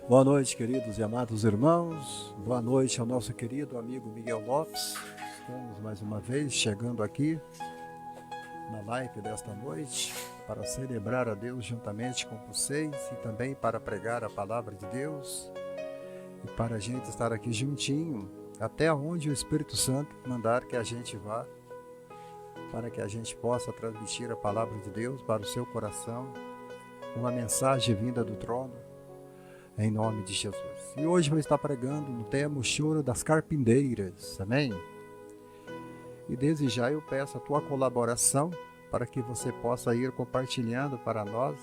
Boa noite, queridos e amados irmãos. Boa noite ao nosso querido amigo Miguel Lopes. Estamos mais uma vez chegando aqui na live desta noite para celebrar a Deus juntamente com vocês e também para pregar a palavra de Deus e para a gente estar aqui juntinho até onde o Espírito Santo mandar que a gente vá, para que a gente possa transmitir a palavra de Deus para o seu coração, uma mensagem vinda do trono, em nome de Jesus. E hoje vou estar pregando no tema o choro das carpinteiras, amém? E desde já eu peço a tua colaboração para que você possa ir compartilhando para nós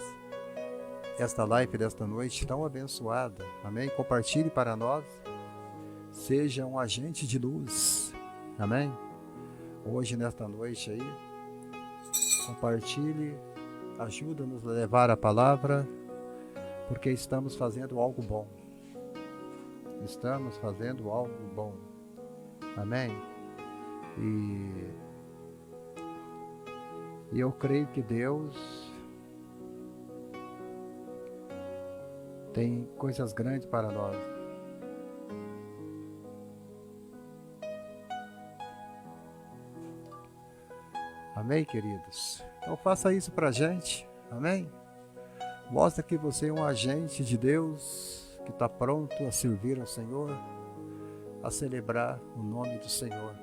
esta live desta noite tão abençoada, amém? Compartilhe para nós, seja um agente de luz, amém? Hoje nesta noite aí, compartilhe, ajuda-nos a levar a palavra, porque estamos fazendo algo bom. Estamos fazendo algo bom. Amém? E eu creio que Deus tem coisas grandes para nós. Amém, queridos? Então faça isso pra gente. Amém? Mostra que você é um agente de Deus que está pronto a servir ao Senhor, a celebrar o nome do Senhor.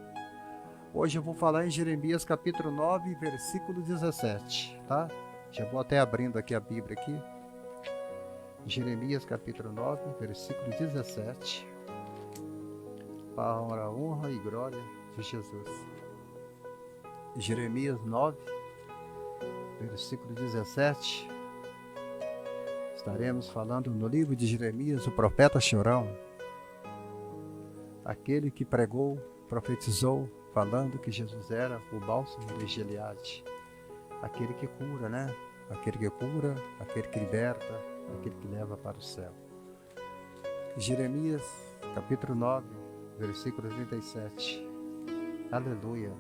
Hoje eu vou falar em Jeremias capítulo 9, versículo 17, tá? Já vou até abrindo aqui a Bíblia aqui. Jeremias capítulo 9, versículo 17. Para a honra e glória de Jesus. Jeremias 9, versículo 17. Estaremos falando no livro de Jeremias, o profeta chorão, aquele que pregou, profetizou, falando que Jesus era o bálsamo de Gileade, aquele que cura, né? Aquele que cura, aquele que liberta, aquele que leva para o céu. Jeremias, capítulo 9, versículo 37. Aleluia.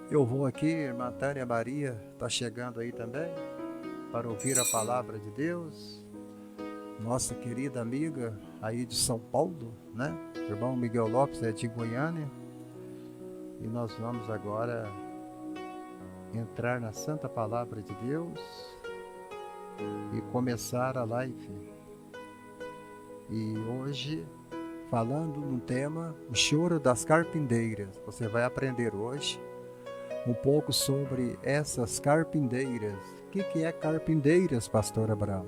Eu vou aqui, irmã Tânia Maria está chegando aí também, para ouvir a palavra de Deus. Nossa querida amiga aí de São Paulo, né? O irmão Miguel Lopes é de Goiânia. E nós vamos agora entrar na santa palavra de Deus e começar a live. E hoje, falando num tema, o choro das carpinteiras. Você vai aprender hoje um pouco sobre essas carpinteiras. O que é carpinteiras, pastor Abraão?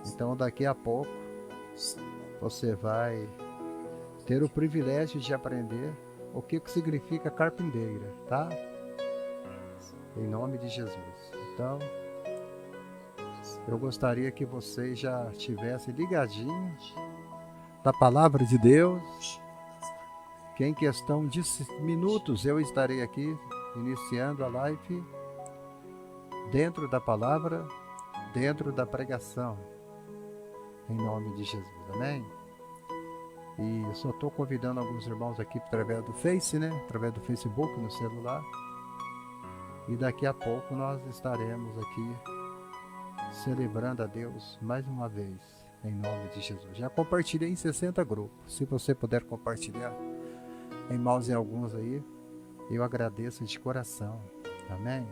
Então daqui a pouco você vai ter o privilégio de aprender o que significa carpinteira, tá? Em nome de Jesus. Então, eu gostaria que vocês já estivessem ligadinhos da palavra de Deus, que em questão de minutos eu estarei aqui iniciando a live dentro da palavra, dentro da pregação, em nome de Jesus, amém? E eu só estou convidando alguns irmãos aqui através do Face, né? Através do Facebook, no celular. E daqui a pouco nós estaremos aqui celebrando a Deus mais uma vez, em nome de Jesus. Já compartilhei em 60 grupos. Se você puder compartilhar em mais em alguns aí, eu agradeço de coração. Amém?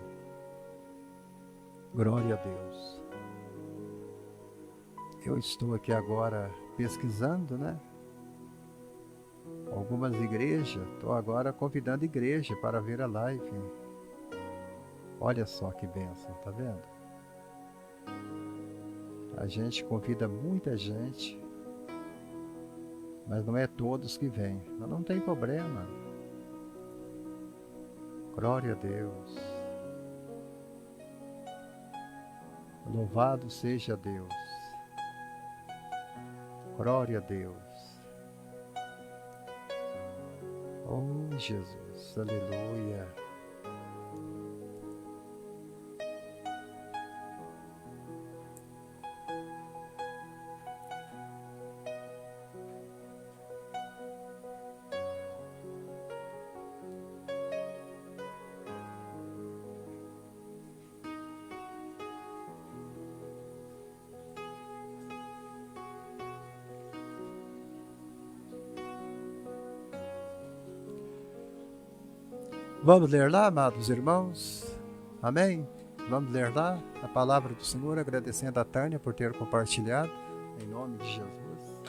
Glória a Deus. Eu estou aqui agora pesquisando, né? Algumas igrejas. Estou agora convidando a igreja para ver a live. Olha só que bênção, tá vendo? A gente convida muita gente, mas não é todos que vêm. Mas não tem problema. Glória a Deus. Louvado seja Deus. Glória a Deus. Oh, Jesus. Aleluia. Vamos ler lá, amados irmãos? Amém? Vamos ler lá a palavra do Senhor, agradecendo a Tânia por ter compartilhado, em nome de Jesus.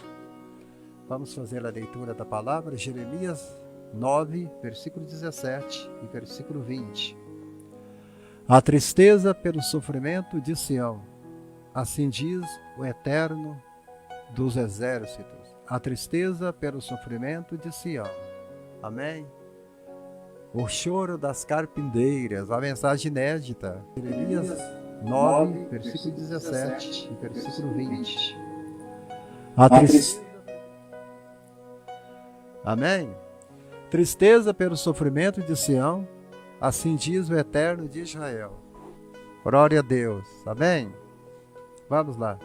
Vamos fazer a leitura da palavra, Jeremias 9, versículo 17 e versículo 20. A tristeza pelo sofrimento de Sião, assim diz o Eterno dos Exércitos. A tristeza pelo sofrimento de Sião. Amém? O choro das carpindeiras, a mensagem inédita. Jeremias 9, versículo 17 e versículo 20. Amém? Tristeza pelo sofrimento de Sião, assim diz o Eterno de Israel. Glória a Deus. Amém? Vamos lá.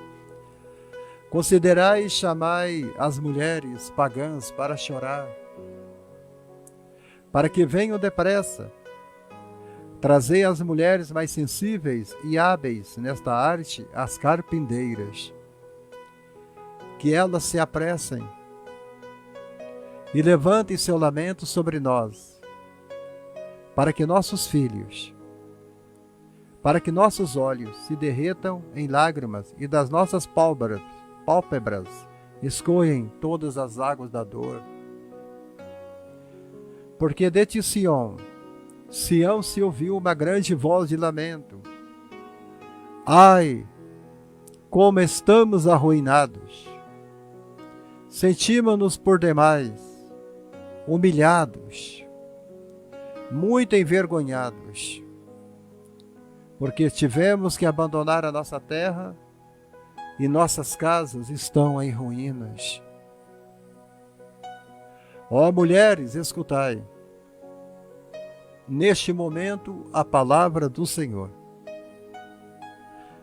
Considerai e chamai as mulheres pagãs para chorar, para que venham depressa. Trazei as mulheres mais sensíveis e hábeis nesta arte, as carpindeiras, que elas se apressem e levantem seu lamento sobre nós, para que nossos filhos, para que nossos olhos se derretam em lágrimas e das nossas pálpebras escoem todas as águas da dor. Porque de ti, Sião se ouviu uma grande voz de lamento. Ai, como estamos arruinados! Sentimos-nos por demais humilhados, muito envergonhados, porque tivemos que abandonar a nossa terra e nossas casas estão em ruínas. Ó mulheres, escutai, neste momento, a palavra do Senhor.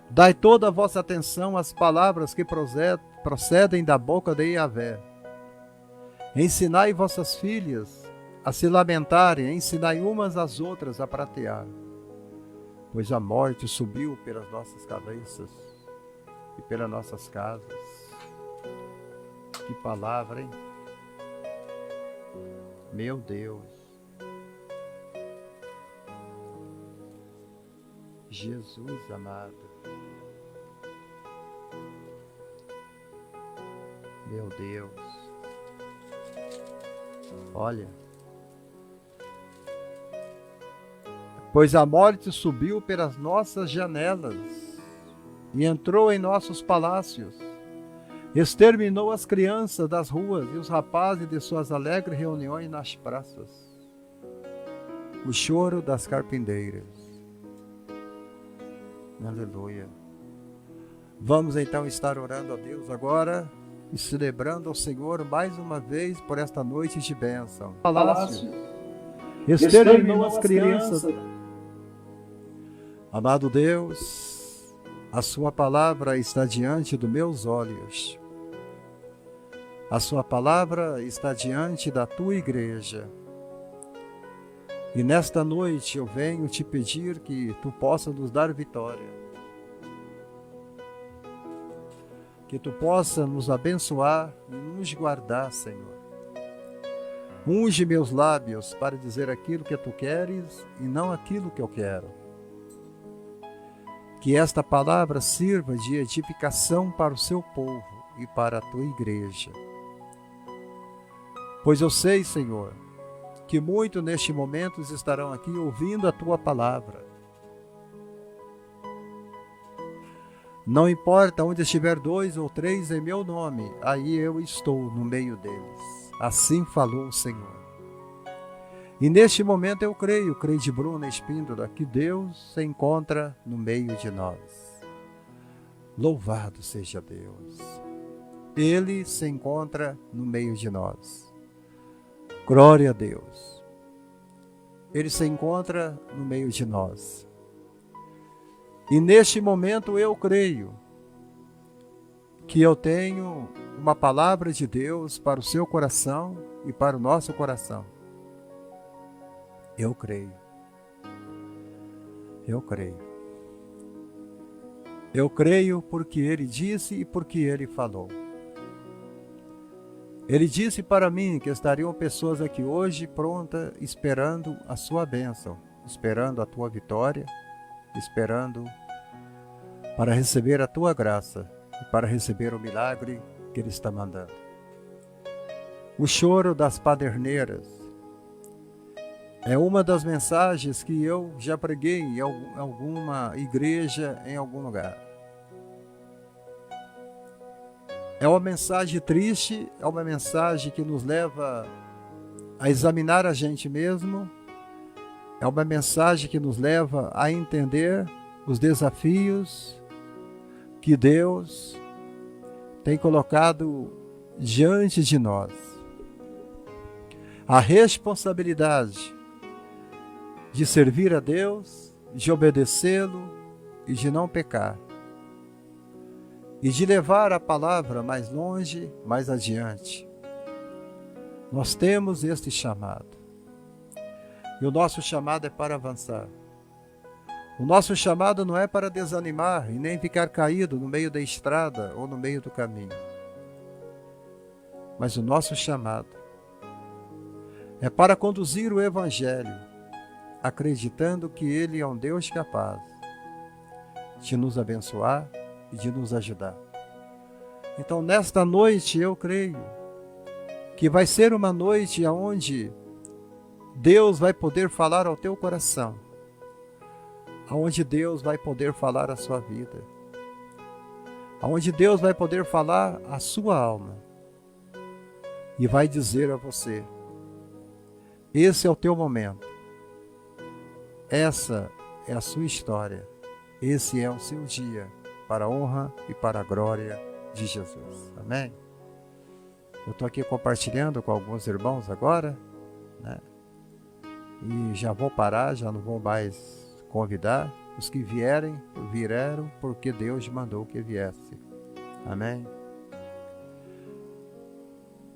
Dai toda a vossa atenção às palavras que procedem da boca de Yahvé. Ensinai vossas filhas a se lamentarem, ensinai umas às outras a pratear, pois a morte subiu pelas nossas cabeças e pelas nossas casas. Que palavra, hein? Meu Deus. Jesus amado. Meu Deus. Olha. Pois a morte subiu pelas nossas janelas e entrou em nossos palácios. Exterminou as crianças das ruas e os rapazes de suas alegres reuniões nas praças. O choro das carpindeiras. Aleluia. Vamos então estar orando a Deus agora e celebrando ao Senhor mais uma vez por esta noite de bênção. Palácio. Exterminou as crianças. Amado Deus, a sua palavra está diante dos meus olhos. A sua palavra está diante da tua igreja. E nesta noite eu venho te pedir que tu possa nos dar vitória. Que tu possa nos abençoar e nos guardar, Senhor. Unge meus lábios para dizer aquilo que tu queres e não aquilo que eu quero. Que esta palavra sirva de edificação para o seu povo e para a tua igreja. Pois eu sei, Senhor, que muitos neste momento estarão aqui ouvindo a tua palavra. Não importa onde estiver 2 ou 3 em meu nome, aí eu estou no meio deles. Assim falou o Senhor. E neste momento eu creio de Bruna Espíndola, que Deus se encontra no meio de nós. Louvado seja Deus. Ele se encontra no meio de nós. Glória a Deus. Ele se encontra no meio de nós. E neste momento eu creio que eu tenho uma palavra de Deus para o seu coração e para o nosso coração. Eu creio. Eu creio. Eu creio porque Ele disse e porque Ele falou. Ele disse para mim que estariam pessoas aqui hoje prontas, esperando a sua bênção, esperando a tua vitória, esperando para receber a tua graça e para receber o milagre que Ele está mandando. O choro das paderneiras é uma das mensagens que eu já preguei em alguma igreja, em algum lugar. É uma mensagem triste, é uma mensagem que nos leva a examinar a gente mesmo, é uma mensagem que nos leva a entender os desafios que Deus tem colocado diante de nós. A responsabilidade de servir a Deus, de obedecê-lo e de não pecar. E de levar a palavra mais longe, mais adiante. Nós temos este chamado. E o nosso chamado é para avançar. O nosso chamado não é para desanimar e nem ficar caído no meio da estrada ou no meio do caminho. Mas o nosso chamado é para conduzir o Evangelho, acreditando que Ele é um Deus capaz de nos abençoar e de nos ajudar. Então, nesta noite, eu creio que vai ser uma noite onde Deus vai poder falar ao teu coração, onde Deus vai poder falar à sua vida, onde Deus vai poder falar à sua alma e vai dizer a você: esse é o teu momento, essa é a sua história, esse é o seu dia, para a honra e para a glória de Jesus. Amém? Eu estou aqui compartilhando com alguns irmãos agora, né? E já vou parar, já não vou mais convidar. Os que vierem, vieram porque Deus mandou que viesse. Amém?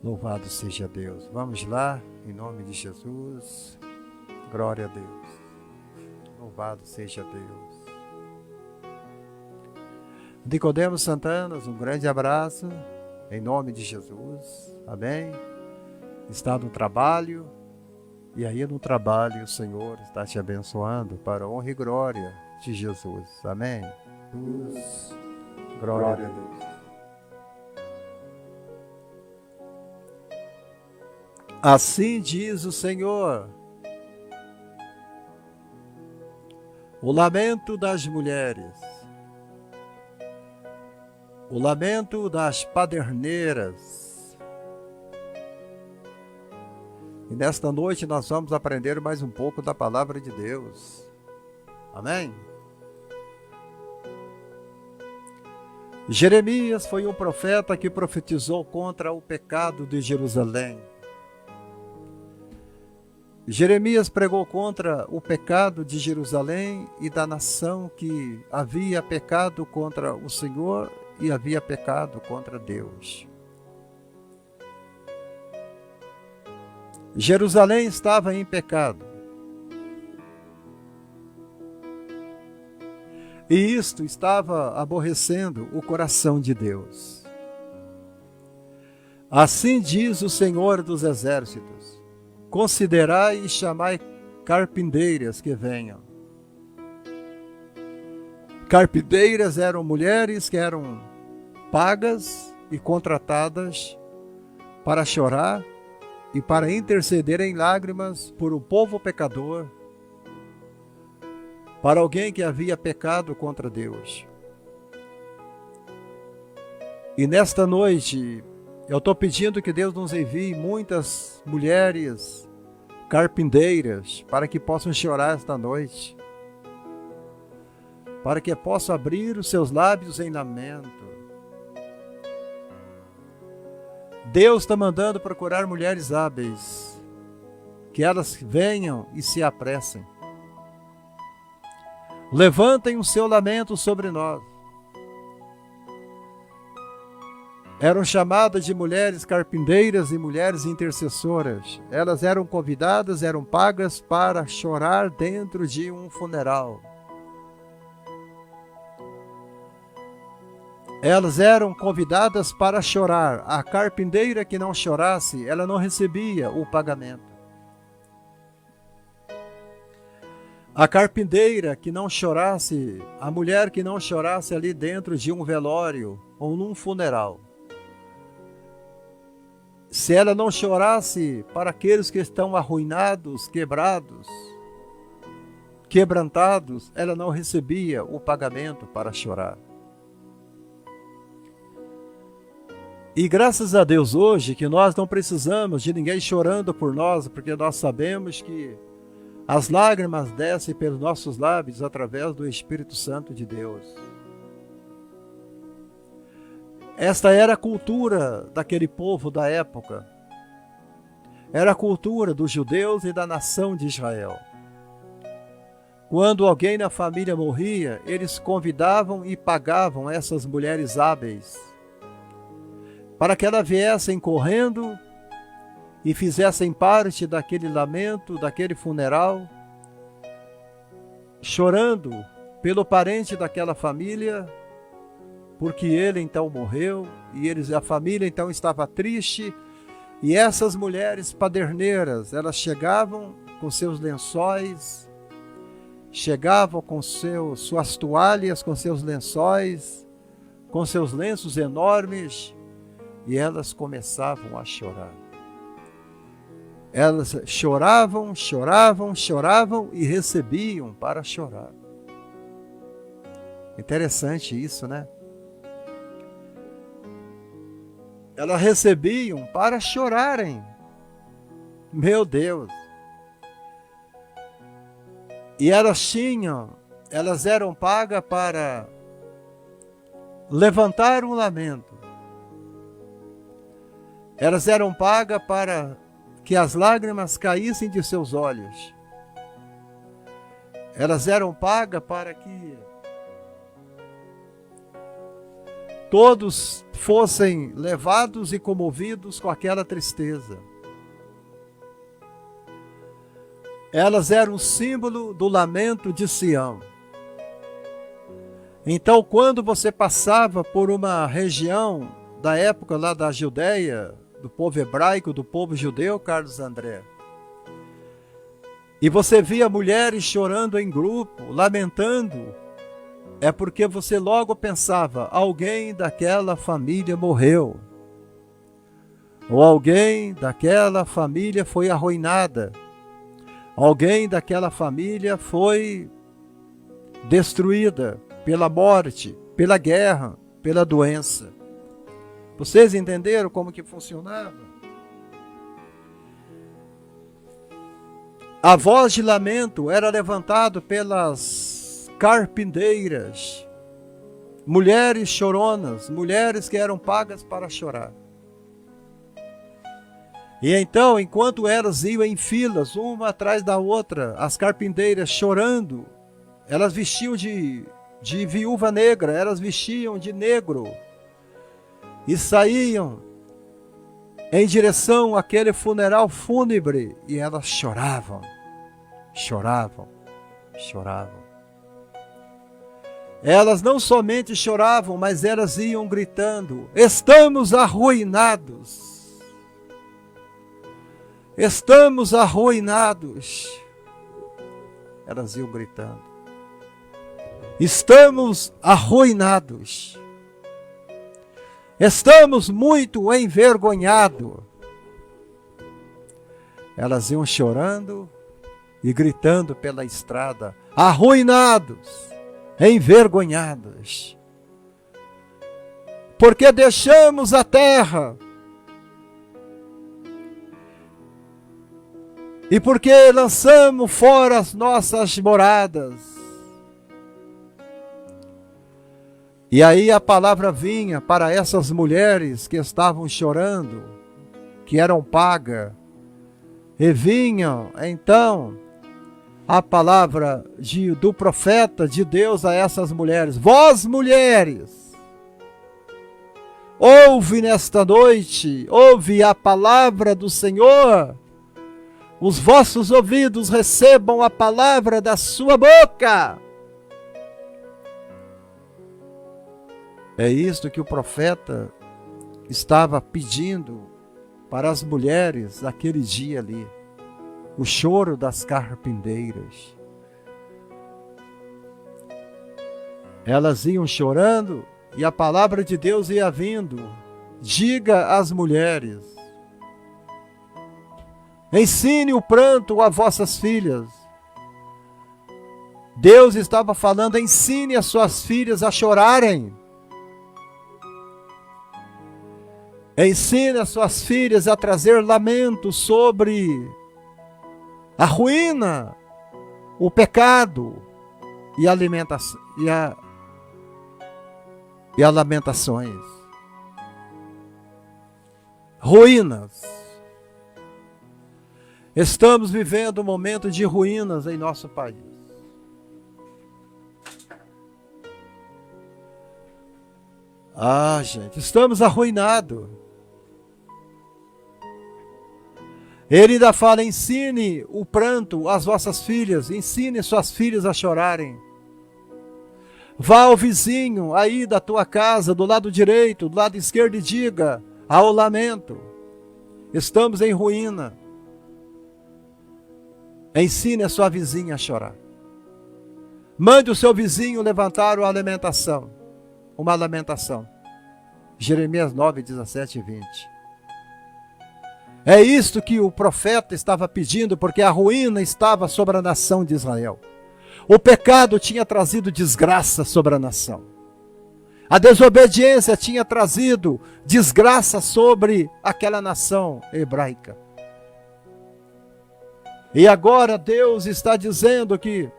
Louvado seja Deus. Vamos lá, em nome de Jesus. Glória a Deus. Louvado seja Deus. Nicodemos Santanas, um grande abraço, em nome de Jesus, amém? Está no trabalho, e aí no trabalho o Senhor está te abençoando para a honra e glória de Jesus, amém? Jesus, glória a Deus. Assim diz o Senhor: o lamento das mulheres, o lamento das paderneiras. E nesta noite nós vamos aprender mais um pouco da palavra de Deus. Amém? Jeremias foi um profeta que profetizou contra o pecado de Jerusalém. Jeremias pregou contra o pecado de Jerusalém e da nação que havia pecado contra o Senhor e havia pecado contra Deus. Jerusalém estava em pecado. E isto estava aborrecendo o coração de Deus. Assim diz o Senhor dos Exércitos: considerai e chamai carpinteiras que venham. Carpinteiras eram mulheres que eram pagas e contratadas para chorar e para interceder em lágrimas por um povo pecador, para alguém que havia pecado contra Deus. E nesta noite, eu estou pedindo que Deus nos envie muitas mulheres carpinteiras para que possam chorar esta noite, para que possam abrir os seus lábios em lamento. Deus está mandando procurar mulheres hábeis, que elas venham e se apressem. Levantem o seu lamento sobre nós. Eram chamadas de mulheres carpinteiras e mulheres intercessoras. Elas eram convidadas, eram pagas para chorar dentro de um funeral. Elas eram convidadas para chorar. A carpinteira que não chorasse, ela não recebia o pagamento. A carpinteira que não chorasse, a mulher que não chorasse ali dentro de um velório ou num funeral, se ela não chorasse para aqueles que estão arruinados, quebrados, quebrantados, ela não recebia o pagamento para chorar. E graças a Deus hoje que nós não precisamos de ninguém chorando por nós, porque nós sabemos que as lágrimas descem pelos nossos lábios através do Espírito Santo de Deus. Esta era a cultura daquele povo da época. Era a cultura dos judeus e da nação de Israel. Quando alguém na família morria, eles convidavam e pagavam essas mulheres hábeis para que elas viessem correndo e fizessem parte daquele lamento, daquele funeral, chorando pelo parente daquela família, porque ele então morreu, e a família então estava triste, e essas mulheres paderneiras, elas chegavam com seus lençóis, chegavam com suas toalhas, com seus lençóis, com seus lenços enormes, e elas começavam a chorar. Elas choravam, choravam, choravam e recebiam para chorar. Interessante isso, né? Elas recebiam para chorarem. Meu Deus! E elas eram pagas para levantar um lamento. Elas eram pagas para que as lágrimas caíssem de seus olhos. Elas eram pagas para que todos fossem levados e comovidos com aquela tristeza. Elas eram o símbolo do lamento de Sião. Então, quando você passava por uma região da época lá da Judeia, do povo hebraico, do povo judeu, Carlos André, e você via mulheres chorando em grupo, lamentando, é porque você logo pensava, alguém daquela família morreu, ou alguém daquela família foi arruinada, alguém daquela família foi destruída pela morte, pela guerra, pela doença. Vocês entenderam como que funcionava? A voz de lamento era levantada pelas carpinteiras, mulheres choronas, mulheres que eram pagas para chorar. E então, enquanto elas iam em filas, uma atrás da outra, as carpinteiras chorando, elas vestiam de viúva negra, elas vestiam de negro, e saíam em direção àquele funeral fúnebre, e elas choravam, choravam, choravam. Elas não somente choravam, mas elas iam gritando, estamos arruinados, estamos arruinados. Elas iam gritando, estamos arruinados. Estamos muito envergonhados. Elas iam chorando e gritando pela estrada, arruinados, envergonhados. Porque deixamos a terra. E porque lançamos fora as nossas moradas. E aí a palavra vinha para essas mulheres que estavam chorando, que eram pagas, e vinham então a palavra do profeta de Deus a essas mulheres. Vós mulheres, ouve nesta noite, ouve a palavra do Senhor, os vossos ouvidos recebam a palavra da sua boca. É isto que o profeta estava pedindo para as mulheres naquele dia ali. O choro das carpinteiras. Elas iam chorando e a palavra de Deus ia vindo. Diga às mulheres: ensine o pranto a vossas filhas. Deus estava falando: ensine as suas filhas a chorarem. Ensine as suas filhas a trazer lamento sobre a ruína, o pecado e a alimentação e a lamentações. Ruínas. Estamos vivendo um momento de ruínas em nosso país. Gente, estamos arruinados. Ele ainda fala: ensine o pranto às vossas filhas, ensine suas filhas a chorarem. Vá ao vizinho aí da tua casa, do lado direito, do lado esquerdo, e diga: há o lamento, estamos em ruína. Ensine a sua vizinha a chorar. Mande o seu vizinho levantar uma lamentação. Jeremias 9, 17 e 20. É isto que o profeta estava pedindo, porque a ruína estava sobre a nação de Israel. O pecado tinha trazido desgraça sobre a nação. A desobediência tinha trazido desgraça sobre aquela nação hebraica. E agora Deus está dizendo que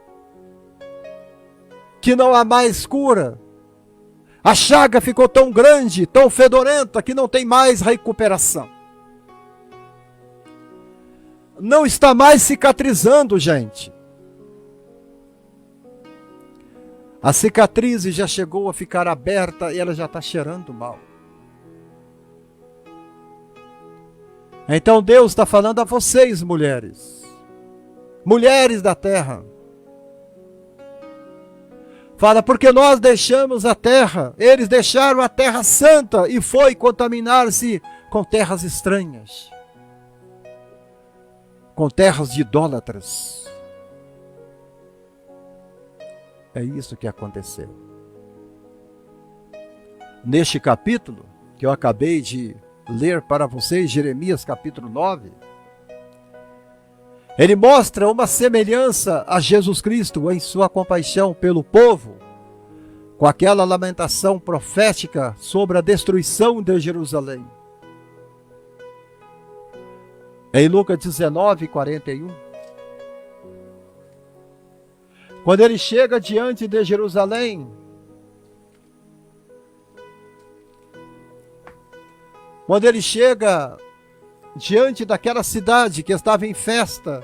não há mais cura. A chaga ficou tão grande, tão fedorenta, que não tem mais recuperação. Não está mais cicatrizando, gente. A cicatriz já chegou a ficar aberta e ela já está cheirando mal. Então Deus está falando a vocês, mulheres. Mulheres da terra. Fala: porque nós deixamos a terra. Eles deixaram a terra santa e foi contaminar-se com terras estranhas. Com terras de idólatras. É isso que aconteceu. Neste capítulo, que eu acabei de ler para vocês, Jeremias capítulo 9, ele mostra uma semelhança a Jesus Cristo em sua compaixão pelo povo, com aquela lamentação profética sobre a destruição de Jerusalém. Em Lucas 19, 41. Quando ele chega diante de Jerusalém, quando ele chega diante daquela cidade que estava em festa,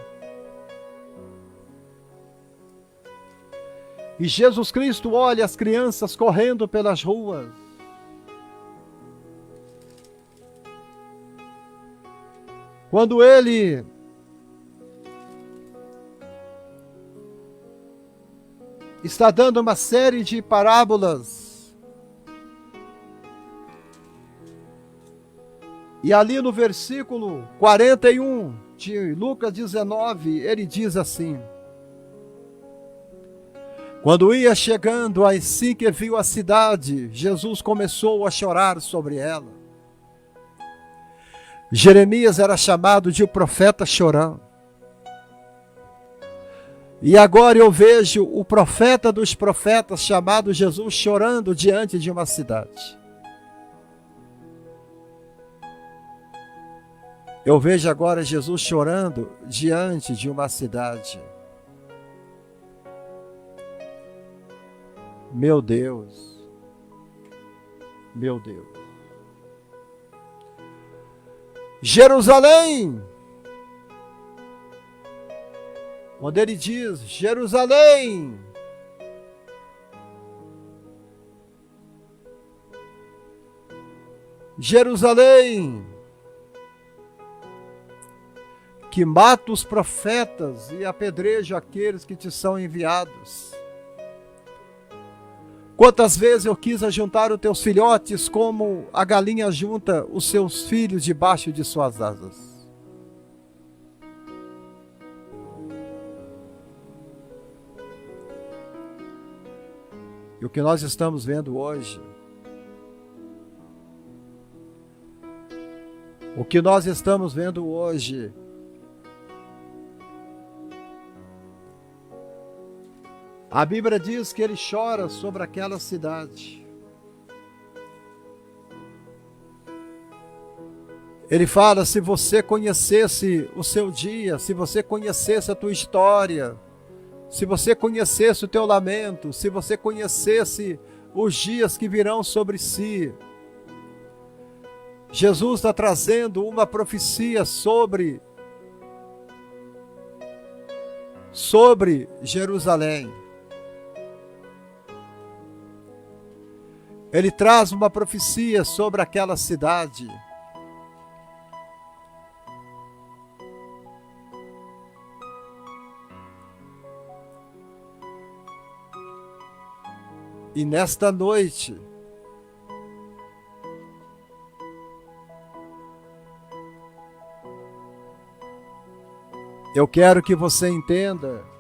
e Jesus Cristo olha as crianças correndo pelas ruas, quando ele está dando uma série de parábolas, e ali no versículo 41 de Lucas 19, ele diz assim: quando ia chegando, assim que viu a cidade, Jesus começou a chorar sobre ela. Jeremias era chamado de o profeta chorão. E agora eu vejo o profeta dos profetas, chamado Jesus, chorando diante de uma cidade. Eu vejo agora Jesus chorando diante de uma cidade. Meu Deus. Meu Deus. Jerusalém. Quando ele diz: Jerusalém, Jerusalém, que mata os profetas e apedreja aqueles que te são enviados. Quantas vezes eu quis ajuntar os teus filhotes como a galinha junta os seus filhos debaixo de suas asas. E o que nós estamos vendo hoje, a Bíblia diz que ele chora sobre aquela cidade. Ele fala, se você conhecesse o seu dia, se você conhecesse a tua história, se você conhecesse o teu lamento, se você conhecesse os dias que virão sobre si. Jesus está trazendo uma profecia sobre Jerusalém. Ele traz uma profecia sobre aquela cidade. E nesta noite, eu quero que você entenda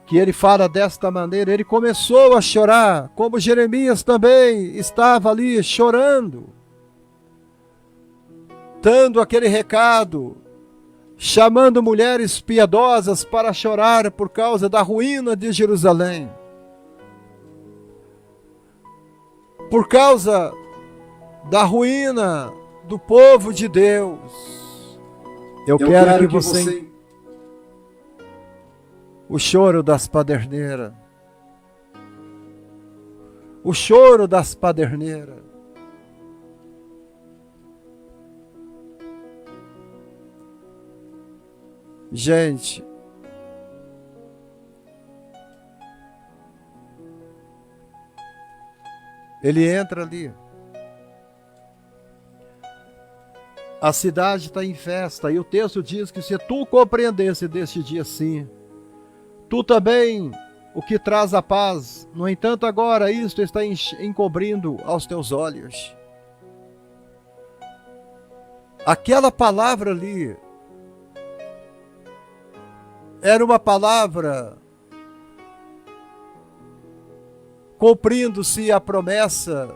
que ele fala desta maneira. Ele começou a chorar, como Jeremias também estava ali chorando, dando aquele recado, chamando mulheres piedosas para chorar por causa da ruína de Jerusalém. Por causa da ruína do povo de Deus. Eu quero que você... O choro das paderneiras. O choro das paderneiras. Gente, ele entra ali. A cidade está em festa. E o texto diz que se tu compreendesse deste dia sim, tu também o que traz a paz. No entanto, agora isto está encobrindo aos teus olhos. Aquela palavra ali era uma palavra cumprindo-se a promessa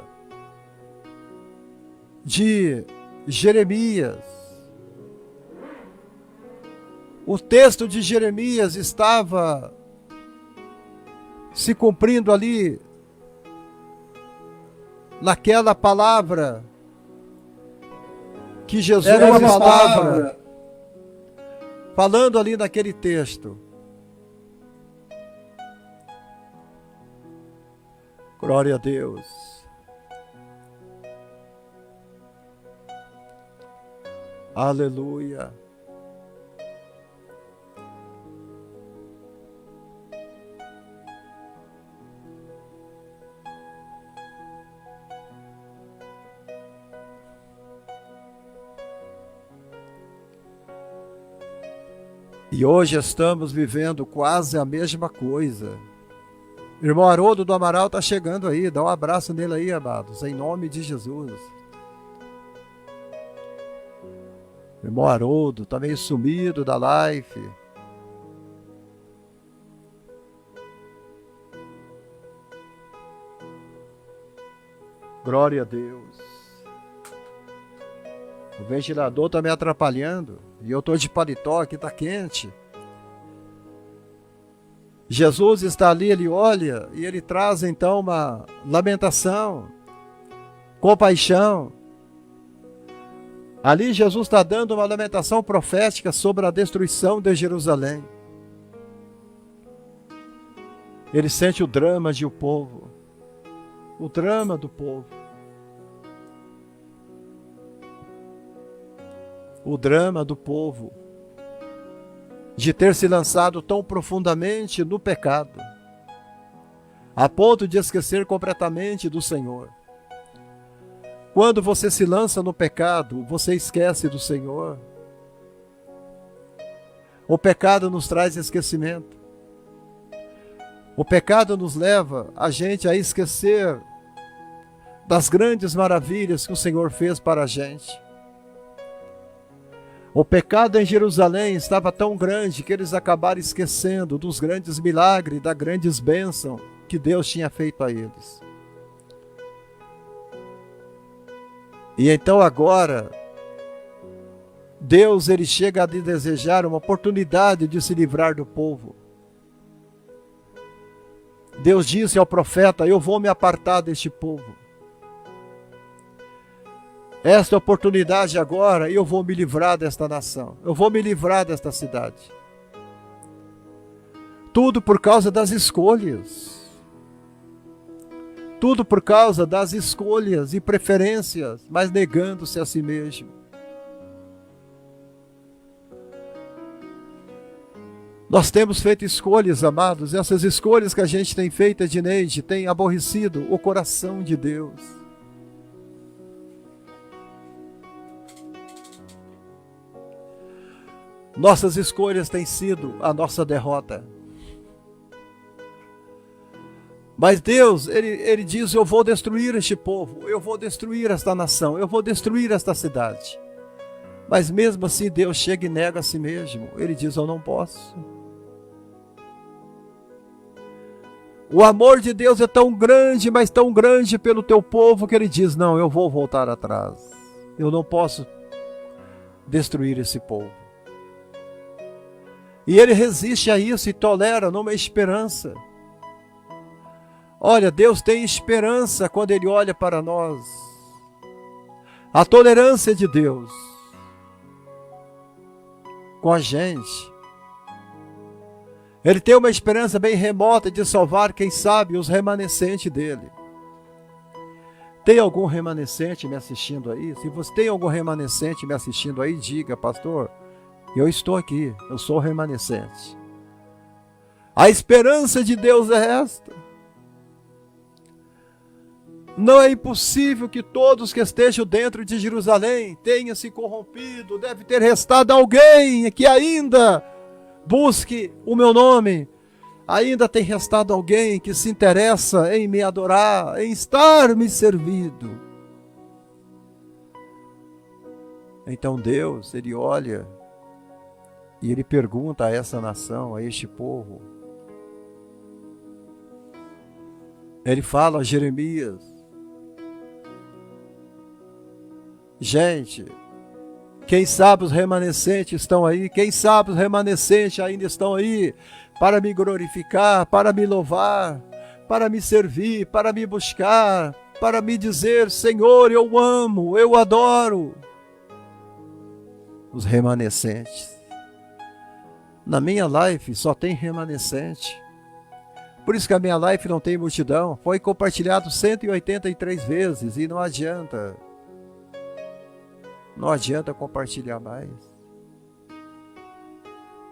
de Jeremias. O texto de Jeremias estava se cumprindo ali, naquela palavra que Jesus era uma palavra falando ali naquele texto. Glória a Deus. Aleluia. E hoje estamos vivendo quase a mesma coisa. Irmão Haroldo do Amaral está chegando aí. Dá um abraço nele aí, amados, em nome de Jesus. Irmão Haroldo está meio sumido da live. Glória a Deus. O ventilador está me atrapalhando. E eu estou de paletó, aqui está quente. Jesus está ali, ele olha e ele traz então uma lamentação, compaixão. Ali Jesus está dando uma lamentação profética sobre a destruição de Jerusalém. Ele sente o drama de o povo, o drama do povo. O drama do povo de ter se lançado tão profundamente no pecado, a ponto de esquecer completamente do Senhor. Quando você se lança no pecado, você esquece do Senhor. O pecado nos traz esquecimento. O pecado nos leva a gente a esquecer das grandes maravilhas que o Senhor fez para a gente. O pecado em Jerusalém estava tão grande que eles acabaram esquecendo dos grandes milagres, das grandes bênçãos que Deus tinha feito a eles. E então agora, Deus ele chega a desejar uma oportunidade de se livrar do povo. Deus disse ao profeta: eu vou me apartar deste povo. Esta oportunidade agora, eu vou me livrar desta nação. Eu vou me livrar desta cidade. Tudo por causa das escolhas. Tudo por causa das escolhas e preferências, mas negando-se a si mesmo. Nós temos feito escolhas, amados. Essas escolhas que a gente tem feito, Edneide, tem aborrecido o coração de Deus. Nossas escolhas têm sido a nossa derrota. Mas Deus, ele diz: eu vou destruir este povo, eu vou destruir esta nação, eu vou destruir esta cidade. Mas mesmo assim Deus chega e nega a si mesmo. Ele diz: eu não posso. O amor de Deus é tão grande, mas tão grande pelo teu povo, que ele diz: não, eu vou voltar atrás. Eu não posso destruir esse povo. E ele resiste a isso e tolera numa esperança. Olha, Deus tem esperança quando ele olha para nós. A tolerância de Deus com a gente. Ele tem uma esperança bem remota de salvar, quem sabe, os remanescentes dele. Tem algum remanescente me assistindo aí? Se você tem algum remanescente me assistindo aí, diga: pastor, eu estou aqui, eu sou remanescente. A esperança de Deus é esta. Não é impossível que todos que estejam dentro de Jerusalém tenham se corrompido. Deve ter restado alguém que ainda busque o meu nome. Ainda tem restado alguém que se interessa em me adorar, em estar me servindo. Então Deus, ele olha e ele pergunta a essa nação, a este povo. Ele fala a Jeremias: gente, quem sabe os remanescentes estão aí, quem sabe os remanescentes ainda estão aí para me glorificar, para me louvar, para me servir, para me buscar, para me dizer: Senhor, eu amo, eu adoro. Os remanescentes. Na minha live só tem remanescente. Por isso que a minha live não tem multidão. Foi compartilhado 183 vezes e não adianta. Não adianta compartilhar mais.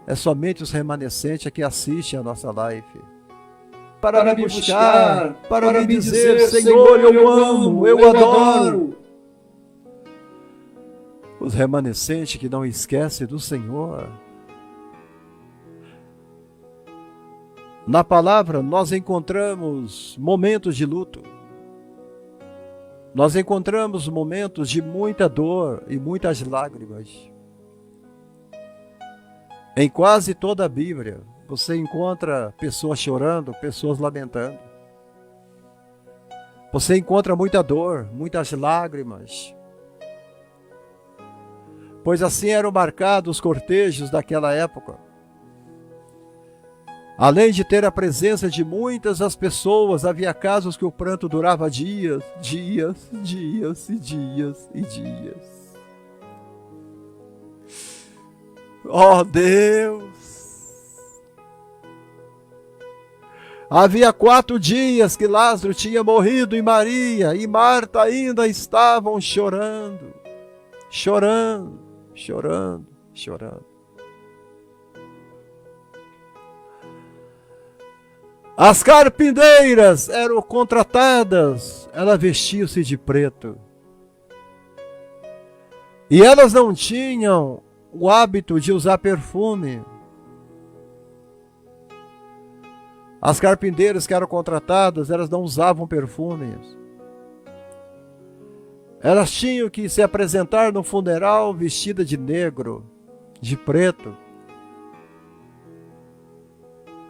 É somente os remanescentes que assistem a nossa live. Para me buscar, para me dizer: Senhor, eu amo, eu adoro. Os remanescentes que não esquecem do Senhor. Na palavra nós encontramos momentos de luto. Nós encontramos momentos de muita dor e muitas lágrimas. Em quase toda a Bíblia, você encontra pessoas chorando, pessoas lamentando. Você encontra muita dor, muitas lágrimas. Pois assim eram marcados os cortejos daquela época. Além de ter a presença de muitas as pessoas, havia casos que o pranto durava dias, dias, dias e dias e dias. Oh Deus! Havia 4 dias que Lázaro tinha morrido e Maria e Marta ainda estavam chorando, chorando, chorando, chorando. As carpinteiras eram contratadas, elas vestiam-se de preto. E elas não tinham o hábito de usar perfume. As carpinteiras que eram contratadas, elas não usavam perfumes. Elas tinham que se apresentar no funeral vestida de negro, de preto.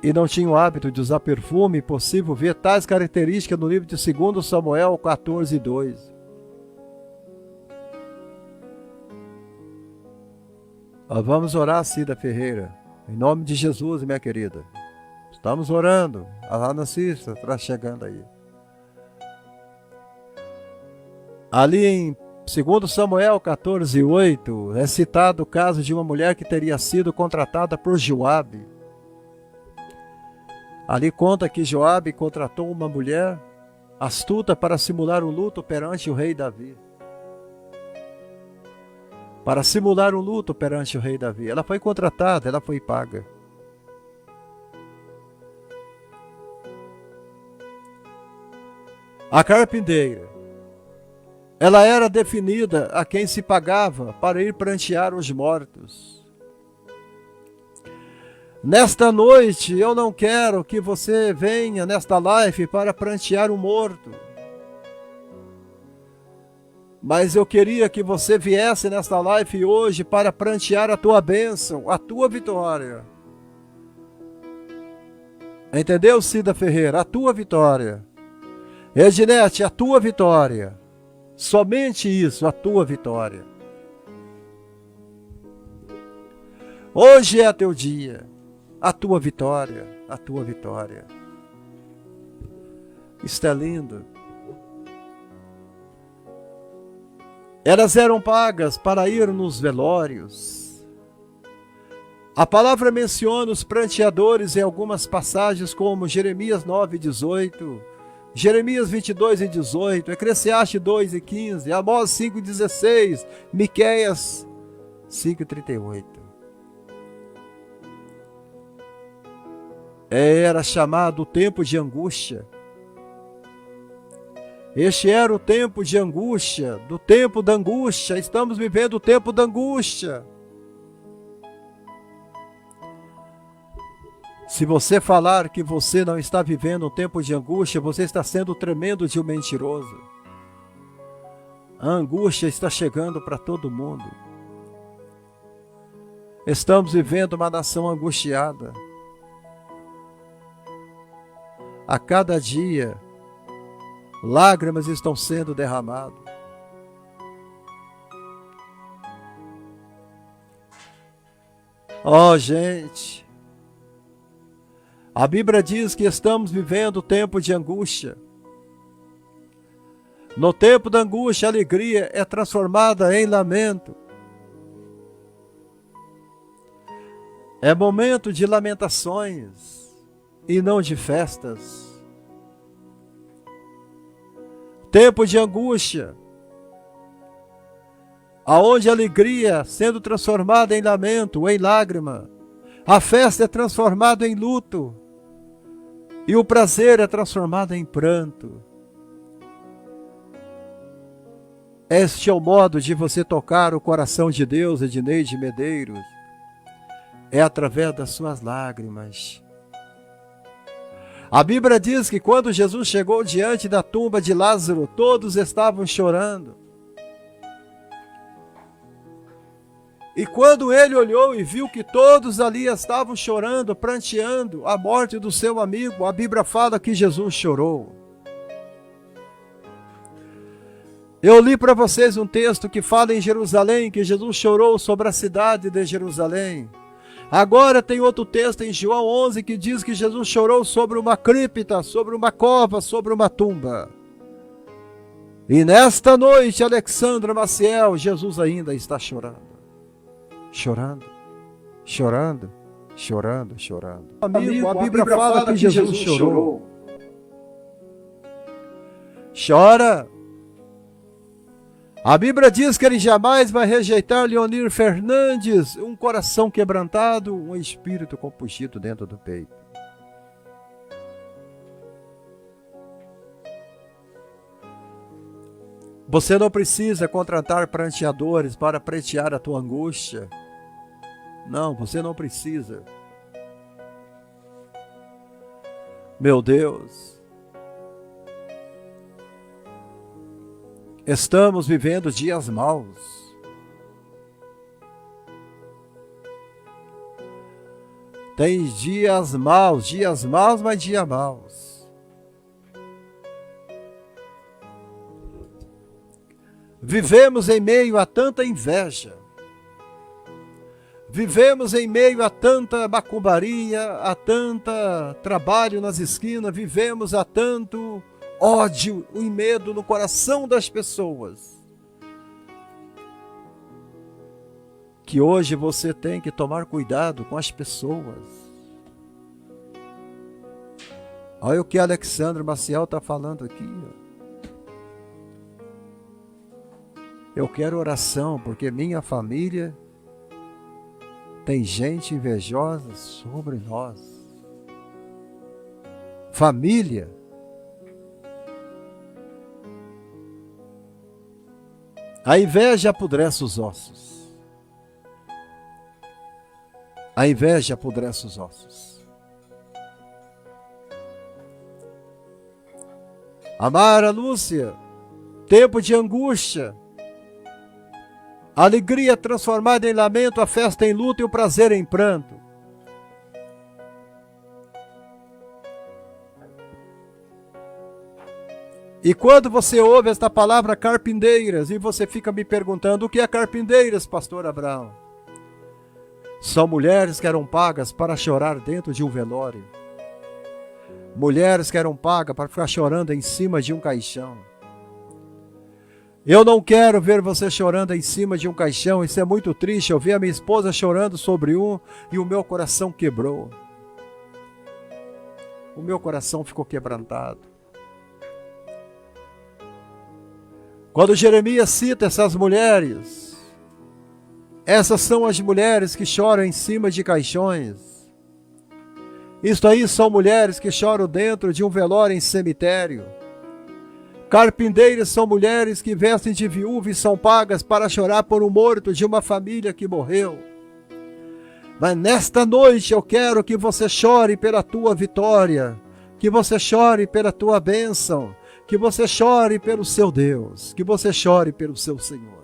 E não tinham o hábito de usar perfume. Possível ver tais características no livro de 2 Samuel 14:2. Vamos orar, Cida Ferreira. Em nome de Jesus, minha querida. Estamos orando. A Ana Cissa está chegando aí. Ali em 2 Samuel 14:8 é citado o caso de uma mulher que teria sido contratada por Joabe. Ali conta que Joabe contratou uma mulher astuta para simular um luto perante o rei Davi. Para simular um luto perante o rei Davi. Ela foi contratada, ela foi paga. A carpinteira, ela era definida a quem se pagava para ir prantear os mortos. Nesta noite, eu não quero que você venha nesta live para prantear um morto. Mas eu queria que você viesse nesta live hoje para prantear a tua bênção, a tua vitória. Entendeu, Cida Ferreira? A tua vitória. Ednete, a tua vitória. Somente isso, a tua vitória. Hoje é teu dia. A tua vitória, a tua vitória. Isto é lindo. Elas eram pagas para ir nos velórios. A palavra menciona os pranteadores em algumas passagens como Jeremias 9:18, Jeremias 22:18, Eclesiastes 2:15, Amós 5:16, Miqueias 5:38. Era chamado o tempo de angústia. Este era o tempo de angústia, do tempo da angústia. Estamos vivendo o tempo da angústia. Se você falar que você não está vivendo um tempo de angústia, você está sendo tremendo de um mentiroso. A angústia está chegando para todo mundo. Estamos vivendo uma nação angustiada. A cada dia, lágrimas estão sendo derramadas. Oh, gente, a Bíblia diz que estamos vivendo o tempo de angústia. No tempo da angústia, a alegria é transformada em lamento. É momento de lamentações e não de festas. Tempo de angústia, aonde a alegria sendo transformada em lamento, em lágrima. A festa é transformada em luto e o prazer é transformado em pranto. Este é o modo de você tocar o coração de Deus, Edneide Medeiros. É através das suas lágrimas. A Bíblia diz que quando Jesus chegou diante da tumba de Lázaro, todos estavam chorando. E quando ele olhou e viu que todos ali estavam chorando, pranteando a morte do seu amigo, a Bíblia fala que Jesus chorou. Eu li para vocês um texto que fala em Jerusalém, que Jesus chorou sobre a cidade de Jerusalém. Agora tem outro texto em João 11 que diz que Jesus chorou sobre uma cripta, sobre uma cova, sobre uma tumba. E nesta noite, Alexandra Maciel, Jesus ainda está chorando. Chorando, chorando, chorando, chorando. Amigo, a Bíblia fala que Jesus chorou. Chora. A Bíblia diz que ele jamais vai rejeitar Leonir Fernandes, um coração quebrantado, um espírito compungido dentro do peito. Você não precisa contratar pranteadores para prantear a tua angústia. Não, você não precisa. Meu Deus, estamos vivendo dias maus. Tem dias maus, mas dias maus. Vivemos em meio a tanta inveja. Vivemos em meio a tanta macumbaria, a tanta trabalho nas esquinas, vivemos a tanto ódio e medo no coração das pessoas. Que hoje você tem que tomar cuidado com as pessoas. Olha o que Alexandre Maciel está falando aqui. Eu quero oração, porque minha família tem gente invejosa sobre nós. Família. A inveja apodrece os ossos. A inveja apodrece os ossos. Amara Lúcia, tempo de angústia. A alegria transformada em lamento, a festa em luto e o prazer em pranto. E quando você ouve esta palavra carpindeiras, e você fica me perguntando, o que é carpindeiras, pastor Abraão? São mulheres que eram pagas para chorar dentro de um velório. Mulheres que eram pagas para ficar chorando em cima de um caixão. Eu não quero ver você chorando em cima de um caixão, isso é muito triste. Eu vi a minha esposa chorando sobre um e o meu coração quebrou. O meu coração ficou quebrantado. Quando Jeremias cita essas mulheres, essas são as mulheres que choram em cima de caixões. Isto aí são mulheres que choram dentro de um velório em cemitério. Carpindeiras são mulheres que vestem de viúva e são pagas para chorar por um morto de uma família que morreu. Mas nesta noite eu quero que você chore pela tua vitória, que você chore pela tua bênção, que você chore pelo seu Deus, que você chore pelo seu Senhor.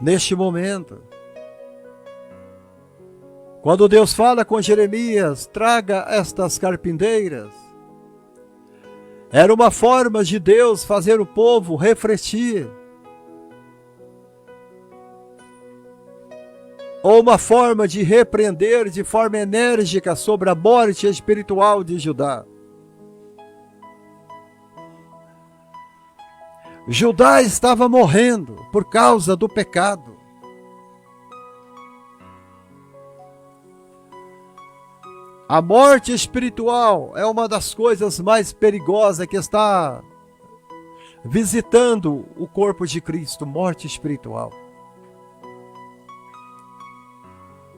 Neste momento, quando Deus fala com Jeremias, traga estas carpindeiras, era uma forma de Deus fazer o povo refletir, ou uma forma de repreender de forma enérgica sobre a morte espiritual de Judá. Judá estava morrendo por causa do pecado. A morte espiritual é uma das coisas mais perigosas que está visitando o corpo de Cristo, morte espiritual.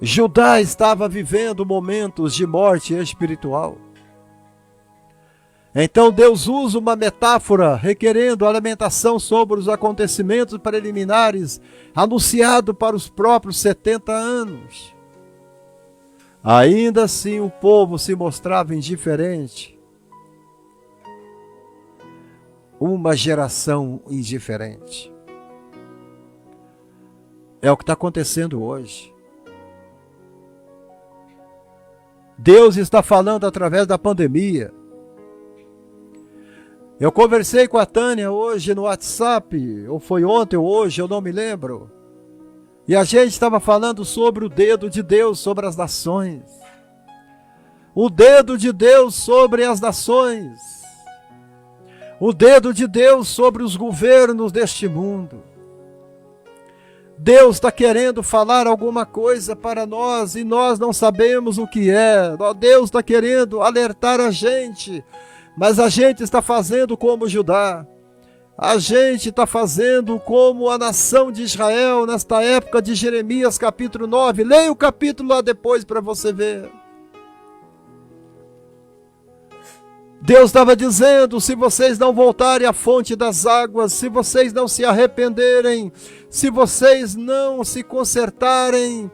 Judá estava vivendo momentos de morte espiritual. Então Deus usa uma metáfora requerendo a lamentação sobre os acontecimentos preliminares anunciado para os próprios 70 anos. Ainda assim o povo se mostrava indiferente. Uma geração indiferente. É o que está acontecendo hoje. Deus está falando através da pandemia. Eu conversei com a Tânia hoje no WhatsApp, ou foi ontem ou hoje, eu não me lembro. E a gente estava falando sobre o dedo de Deus sobre as nações. O dedo de Deus sobre as nações. O dedo de Deus sobre os governos deste mundo. Deus está querendo falar alguma coisa para nós e nós não sabemos o que é. Deus está querendo alertar a gente, mas a gente está fazendo como Judá. A gente está fazendo como a nação de Israel nesta época de Jeremias capítulo 9. Leia o capítulo lá depois para você ver. Deus estava dizendo, se vocês não voltarem à fonte das águas, se vocês não se arrependerem, se vocês não se consertarem,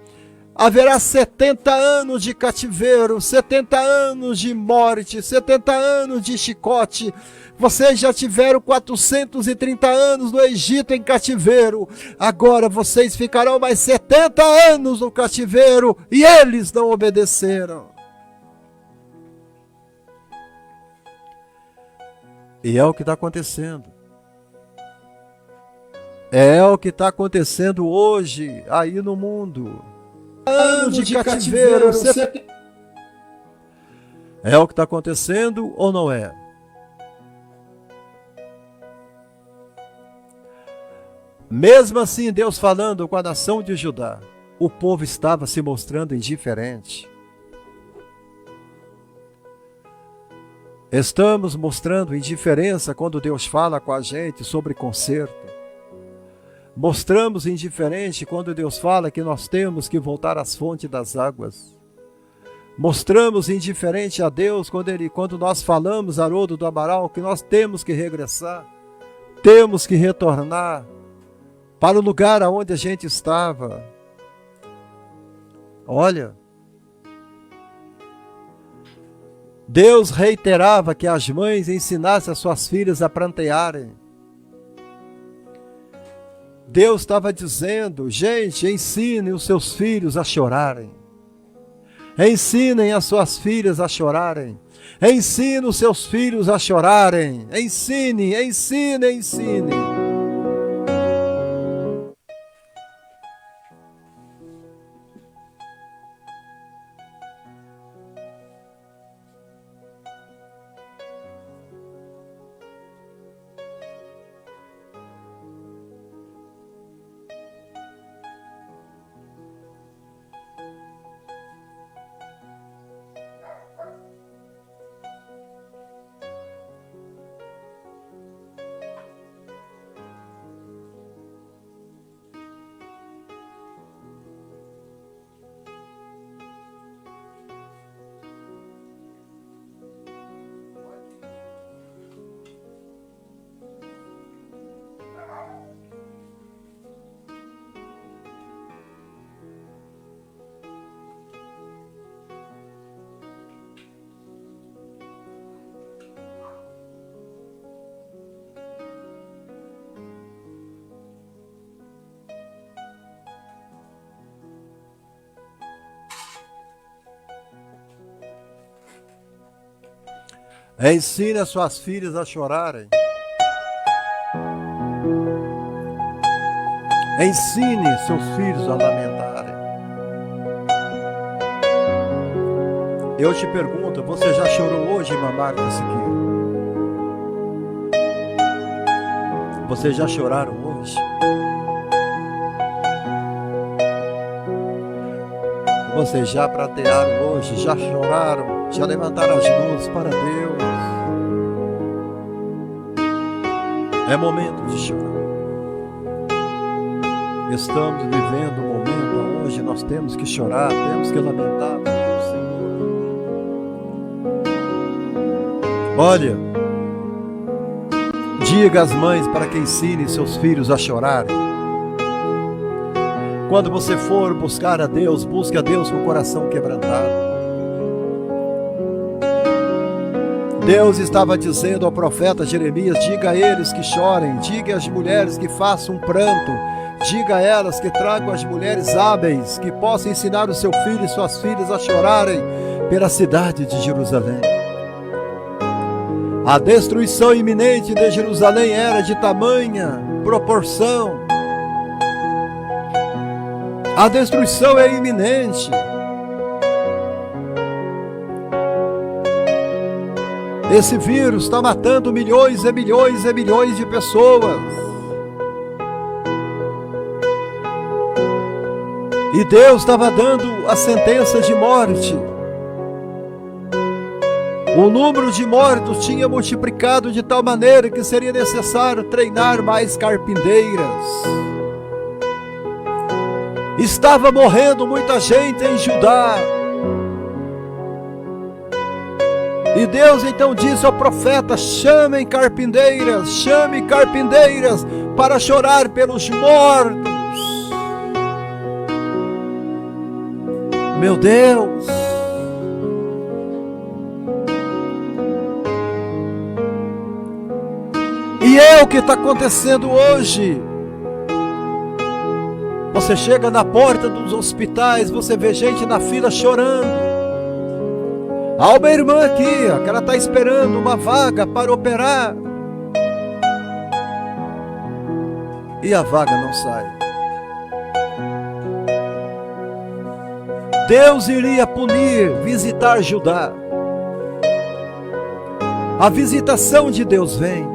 Haverá 70 anos de cativeiro, 70 anos de morte, 70 anos de chicote. Vocês já tiveram 430 anos no Egito em cativeiro. Agora vocês ficarão mais 70 anos no cativeiro e eles não obedeceram. E é o que está acontecendo. É o que está acontecendo hoje aí no mundo. Anos de cativeiro. É o que está acontecendo ou não é? Mesmo assim, Deus falando com a nação de Judá, o povo estava se mostrando indiferente. Estamos mostrando indiferença quando Deus fala com a gente sobre conserto. Mostramos indiferente quando Deus fala que nós temos que voltar às fontes das águas. Mostramos indiferente a Deus quando nós falamos, Haroldo do Amaral, que nós temos que regressar, temos que retornar para o lugar aonde a gente estava. Olha, Deus reiterava que as mães ensinassem as suas filhas a prantearem. Deus estava dizendo, gente, ensinem os seus filhos a chorarem. Ensinem as suas filhas a chorarem. Ensine os seus filhos a chorarem. Ensine, ensine, ensine. Ensine as suas filhas a chorarem. Ensine seus filhos a lamentarem. Eu te pergunto, você já chorou hoje, Marta Siqueira? Vocês já choraram hoje? Vocês já pratearam hoje? Já choraram? Já levantaram as mãos para Deus? É momento de chorar. Estamos vivendo um momento onde nós temos que chorar, temos que lamentar pelo Senhor. Olha, diga às mães para que ensinem seus filhos a chorarem. Quando você for buscar a Deus, busque a Deus com o coração quebrantado. Deus estava dizendo ao profeta Jeremias, diga a eles que chorem, diga às mulheres que façam um pranto, diga a elas que tragam as mulheres hábeis, que possam ensinar o seu filho e suas filhas a chorarem pela cidade de Jerusalém. A destruição iminente de Jerusalém era de tamanha proporção. A destruição é iminente. Esse vírus está matando milhões e milhões e milhões de pessoas. E Deus estava dando a sentença de morte. O número de mortos tinha multiplicado de tal maneira que seria necessário treinar mais carpinteiras. Estava morrendo muita gente em Judá. E Deus então disse ao profeta, chame carpinteiras para chorar pelos mortos. Meu Deus! E é o que está acontecendo hoje. Você chega na porta dos hospitais, você vê gente na fila chorando. Há uma irmã aqui, ó, que ela está esperando uma vaga para operar. E a vaga não sai. Deus iria punir, visitar Judá. A visitação de Deus vem.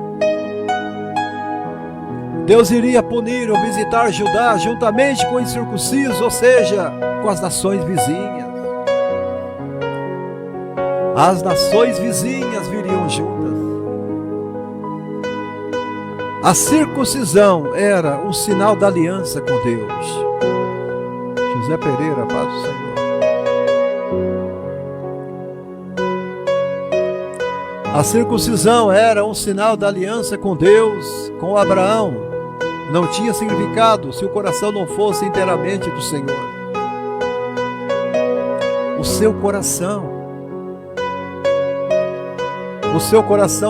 Deus iria punir ou visitar Judá juntamente com os incircuncisos, ou seja, com as nações vizinhas. As nações vizinhas viriam juntas. A circuncisão era um sinal da aliança com Deus. José Pereira, paz do Senhor. A circuncisão era um sinal da aliança com Deus, com Abraão. Não tinha significado se o coração não fosse inteiramente do Senhor. O seu coração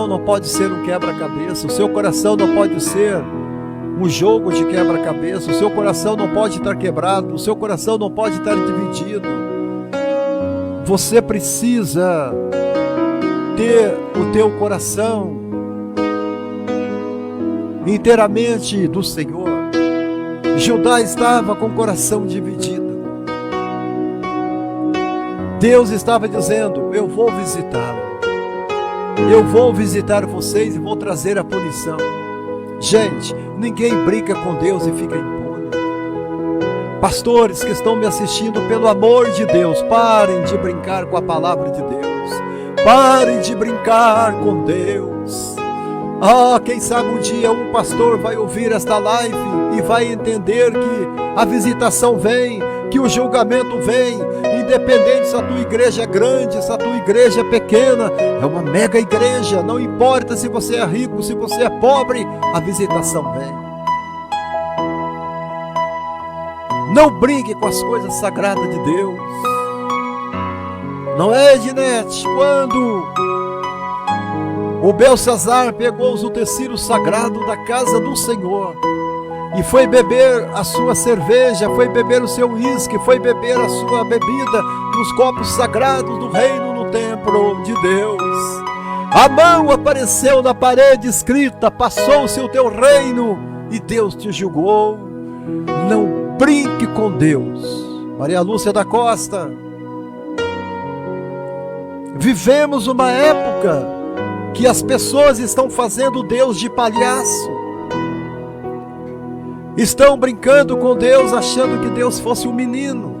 não pode ser um quebra-cabeça. O seu coração não pode ser um jogo de quebra-cabeça. O seu coração não pode estar quebrado. O seu coração não pode estar dividido. Você precisa ter o teu coração inteiramente do Senhor. Judá estava com o coração dividido. Deus estava dizendo: eu vou visitá-lo. Eu vou visitar vocês e vou trazer a punição. Gente, ninguém brinca com Deus e fica impune. Pastores que estão me assistindo, pelo amor de Deus, parem de brincar com a palavra de Deus. Parem de brincar com Deus. Quem sabe um dia um pastor vai ouvir esta live e vai entender que a visitação vem, que o julgamento vem, independente se a tua igreja é grande, se a tua igreja é pequena, é uma mega igreja, não importa se você é rico, se você é pobre, a visitação vem. Não brinque com as coisas sagradas de Deus. Não é, Ednete? Quando o Belsazar pegou os utensílios sagrados da casa do Senhor e foi beber a sua cerveja, foi beber o seu uísque, foi beber a sua bebida nos copos sagrados do reino no templo de Deus, a mão apareceu na parede escrita: passou-se o teu reino e Deus te julgou. Não brinque com Deus. Maria Lúcia da Costa. Vivemos uma época que as pessoas estão fazendo Deus de palhaço. Estão brincando com Deus, achando que Deus fosse um menino.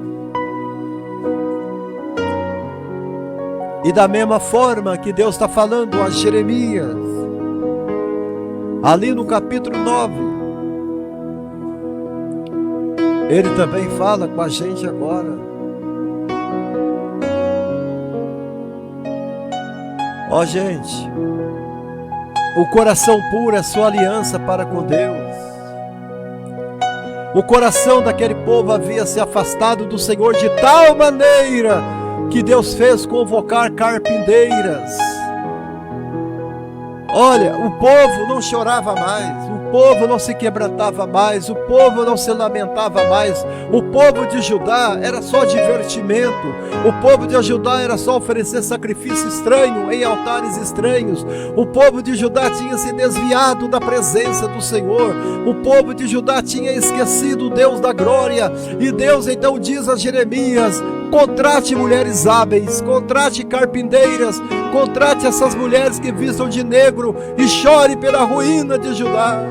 E da mesma forma que Deus está falando a Jeremias, ali no capítulo 9, Ele também fala com a gente agora. Gente, o coração puro é sua aliança para com Deus. O coração daquele povo havia se afastado do Senhor de tal maneira que Deus fez convocar carpinteiras. Olha, o povo não chorava mais, o povo não se quebrantava mais, o povo não se lamentava mais. O povo de Judá era só divertimento. O povo de Judá era só oferecer sacrifício estranho em altares estranhos. O povo de Judá tinha se desviado da presença do Senhor. O povo de Judá tinha esquecido o Deus da glória. E Deus então diz a Jeremias: contrate mulheres hábeis, contrate carpinteiras, contrate essas mulheres que vistam de negro e chore pela ruína de Judá.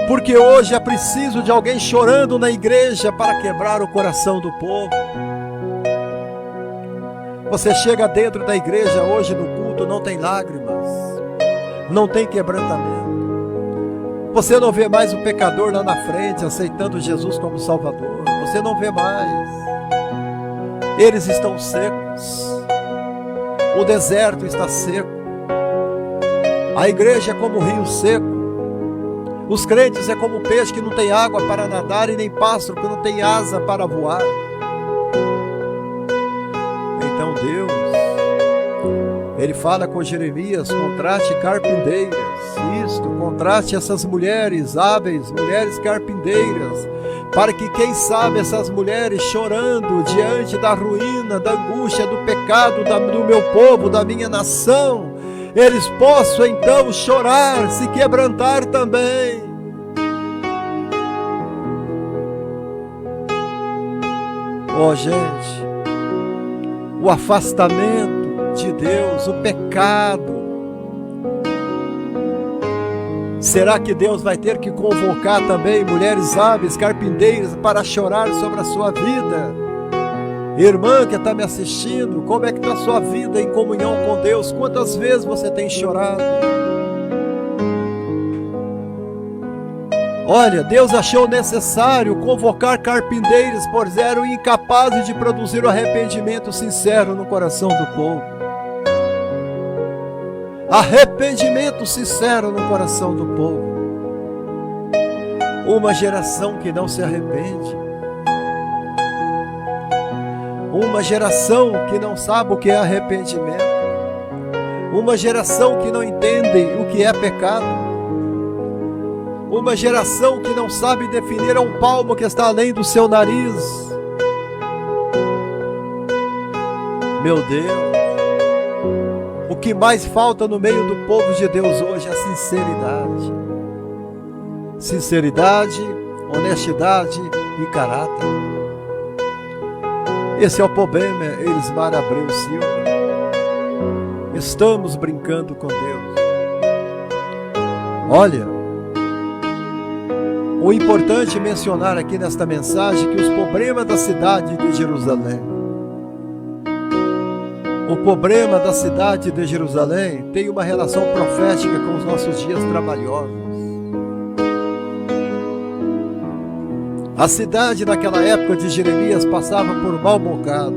Porque hoje é preciso de alguém chorando na igreja para quebrar o coração do povo. Você chega dentro da igreja hoje no culto, não tem lágrimas, não tem quebrantamento. Você não vê mais o pecador lá na frente aceitando Jesus como Salvador. Você não vê mais. Eles estão secos. O deserto está seco. A igreja é como um rio seco. Os crentes é como peixe que não tem água para nadar e nem pássaro que não tem asa para voar. Então Deus, Ele fala com Jeremias: contrate carpinteiras. Isto, contrate essas mulheres hábeis, mulheres carpinteiras, para que, quem sabe, essas mulheres chorando diante da ruína, da angústia, do pecado do meu povo, da minha nação, eles possam então chorar, se quebrantar também. Oh, gente, o afastamento de Deus, o pecado. Será que Deus vai ter que convocar também mulheres hábeis, carpinteiras, para chorar sobre a sua vida? Irmã que está me assistindo, como é que está a sua vida em comunhão com Deus? Quantas vezes você tem chorado? Olha, Deus achou necessário convocar carpinteiros, pois eram incapazes de produzir o arrependimento sincero no coração do povo. Arrependimento sincero no coração do povo. Uma geração que não se arrepende. Uma geração que não sabe o que é arrependimento. Uma geração que não entende o que é pecado. Uma geração que não sabe definir um palmo que está além do seu nariz. Meu Deus. O que mais falta no meio do povo de Deus hoje é a sinceridade. Sinceridade, honestidade e caráter. Esse é o problema, Elismar Abreu Silva. Estamos brincando com Deus. Olha, o importante mencionar aqui nesta mensagem é que os problemas da cidade de Jerusalém, o problema da cidade de Jerusalém tem uma relação profética com os nossos dias trabalhosos. A cidade naquela época de Jeremias passava por um mau bocado.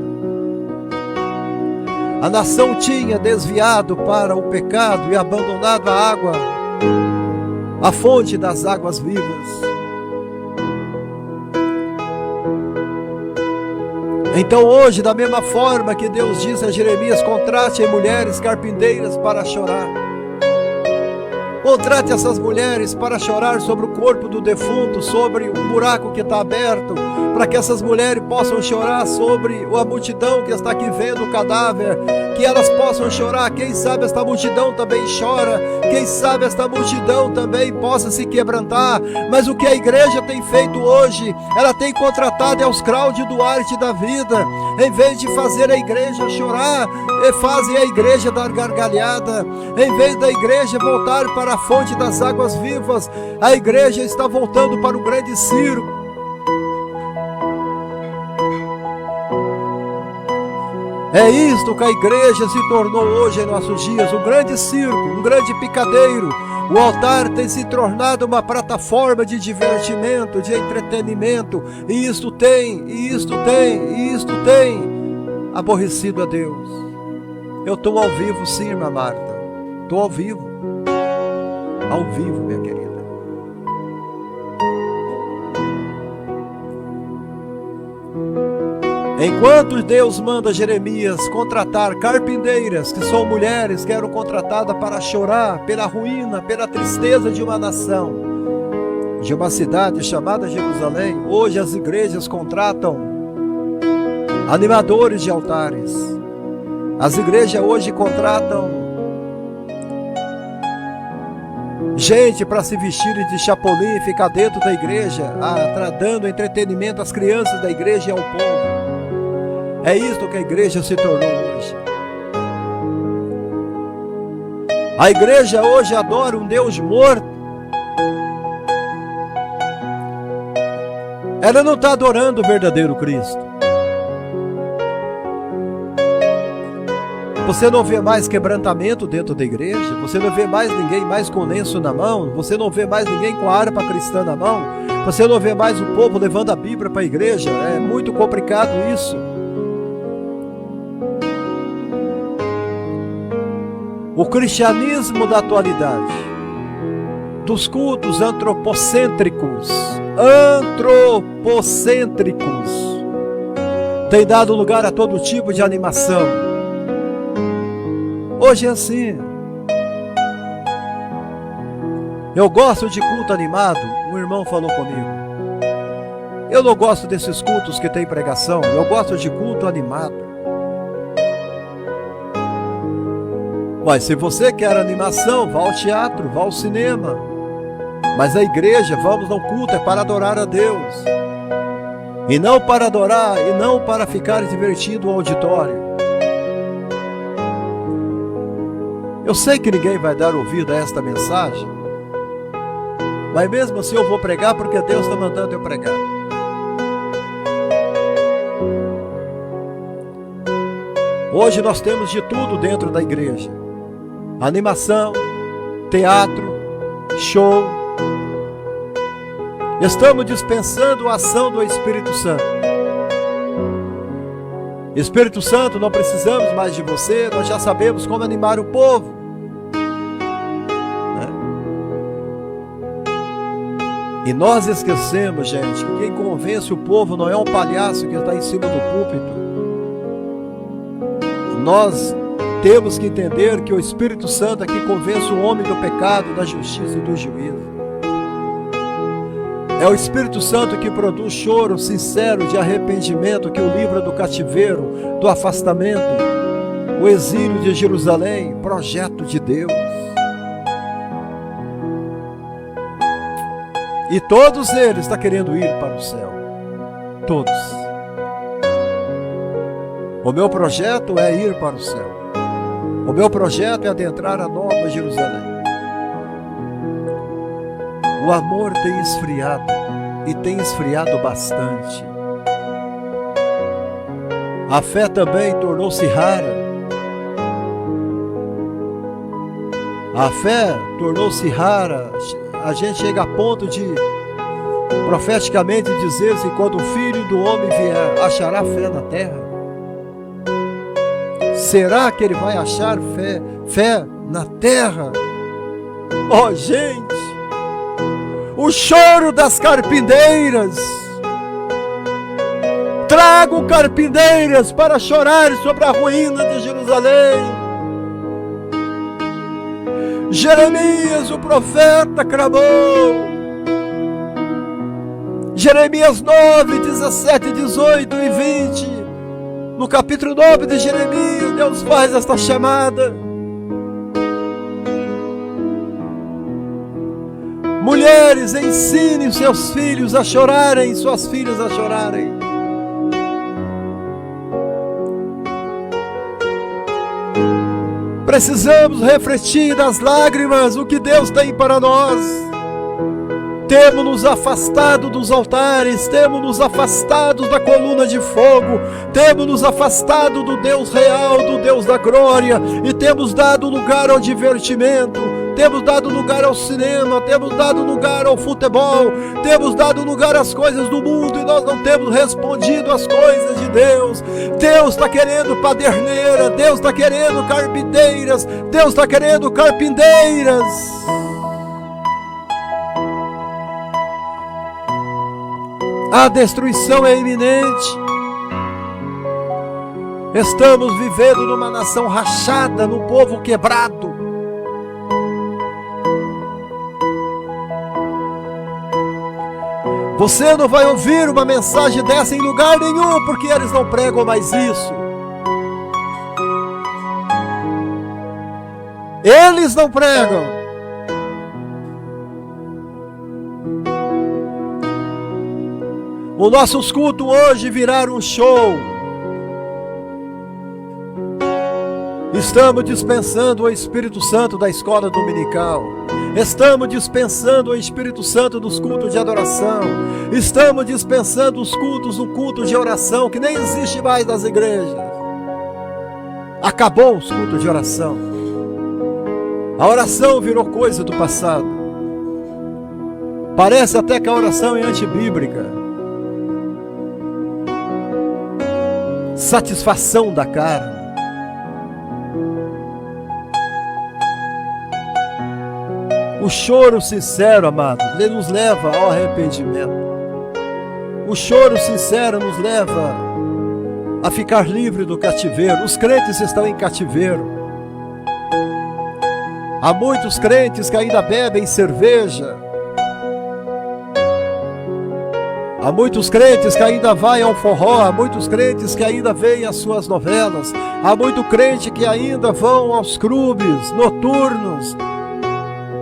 A nação tinha desviado para o pecado e abandonado a água, a fonte das águas vivas. Então hoje, da mesma forma que Deus disse a Jeremias: contrate mulheres carpinteiras para chorar. Contrate essas mulheres para chorar sobre o corpo do defunto, sobre o buraco que está aberto, para que essas mulheres possam chorar sobre a multidão que está aqui vendo o cadáver, que elas possam chorar. Quem sabe esta multidão também chora, quem sabe esta multidão também possa se quebrantar. Mas o que a igreja tem feito hoje, ela tem contratado os Claudio Duarte da vida. Em vez de fazer a igreja chorar, fazem a igreja dar gargalhada. Em vez da igreja voltar para a fonte das águas vivas, a igreja está voltando para o grande circo. É isto que a igreja se tornou hoje em nossos dias, um grande circo, um grande picadeiro. O altar tem se tornado uma plataforma de divertimento, de entretenimento, e isto tem aborrecido a Deus. Eu estou ao vivo sim, irmã Marta, estou ao vivo, minha querida. Enquanto Deus manda Jeremias contratar carpinteiras, que são mulheres que eram contratadas para chorar pela ruína, pela tristeza de uma nação, de uma cidade chamada Jerusalém, hoje as igrejas contratam animadores de altares. As igrejas hoje contratam gente para se vestir de chapolim e ficar dentro da igreja, dando entretenimento às crianças da igreja e ao povo. É isto que a igreja se tornou hoje. A igreja hoje adora um Deus morto. Ela não está adorando o verdadeiro Cristo. Você não vê mais quebrantamento dentro da igreja. Você não vê mais ninguém mais com lenço na mão. Você não vê mais ninguém com a harpa cristã na mão. Você não vê mais o povo levando a Bíblia para a igreja. É muito complicado isso. O cristianismo da atualidade, dos cultos antropocêntricos, tem dado lugar a todo tipo de animação. Hoje é assim. Eu gosto de culto animado. Um irmão falou comigo: eu não gosto desses cultos que tem pregação, eu gosto de culto animado. Mas se você quer animação, vá ao teatro, vá ao cinema. Mas a igreja, vamos ao culto, é para adorar a Deus. E não para adorar, e não para ficar divertindo o auditório. Eu sei que ninguém vai dar ouvido a esta mensagem, mas mesmo assim eu vou pregar porque Deus está mandando eu pregar. Hoje nós temos de tudo dentro da igreja: animação, teatro, show. Estamos dispensando a ação do Espírito Santo. Espírito Santo, não precisamos mais de você, nós já sabemos como animar o povo, né? E nós esquecemos, gente, que quem convence o povo não é um palhaço que está em cima do púlpito. Nós temos que entender que o Espírito Santo é que convence o homem do pecado, da justiça e do juízo. É o Espírito Santo que produz choro sincero de arrependimento, que o livra do cativeiro, do afastamento, o exílio de Jerusalém, projeto de Deus. E todos eles estão querendo ir para o céu. Todos. O meu projeto é ir para o céu. O meu projeto é adentrar a Nova Jerusalém. O amor tem esfriado, e tem esfriado bastante. A fé também tornou-se rara. A fé tornou-se rara. A gente chega a ponto de profeticamente dizer que quando o Filho do Homem vier, achará fé na terra? Será que ele vai achar fé na terra? Oh, gente! O choro das carpindeiras. Trago carpindeiras para chorar sobre a ruína de Jerusalém. Jeremias, o profeta, clamou. Jeremias 9, 17, 18 e 20. No capítulo 9 de Jeremias, Deus faz esta chamada. Mulheres, ensinem seus filhos a chorarem, suas filhas a chorarem. Precisamos refletir nas lágrimas o que Deus tem para nós. Temos nos afastado dos altares, temos nos afastado da coluna de fogo, temos nos afastado do Deus real, do Deus da glória, e temos dado lugar ao divertimento. Temos dado lugar ao cinema, temos dado lugar ao futebol, temos dado lugar às coisas do mundo e nós não temos respondido às coisas de Deus. Deus está querendo paderneira, Deus está querendo carpinteiras, Deus está querendo carpinteiras. A destruição é iminente. Estamos vivendo numa nação rachada, num povo quebrado. Você não vai ouvir uma mensagem dessa em lugar nenhum, porque eles não pregam mais isso. Eles não pregam. Os nossos cultos hoje viraram um show. Estamos dispensando o Espírito Santo da escola dominical. Estamos dispensando o Espírito Santo dos cultos de adoração. Estamos dispensando os cultos, o culto de oração, que nem existe mais nas igrejas. Acabou os cultos de oração. A oração virou coisa do passado. Parece até que a oração é antibíblica. Satisfação da carne. O choro sincero, amados, ele nos leva ao arrependimento. O choro sincero nos leva a ficar livre do cativeiro. Os crentes estão em cativeiro. Há muitos crentes que ainda bebem cerveja. Há muitos crentes que ainda vão ao forró. Há muitos crentes que ainda veem as suas novelas. Há muito crente que ainda vão aos clubes noturnos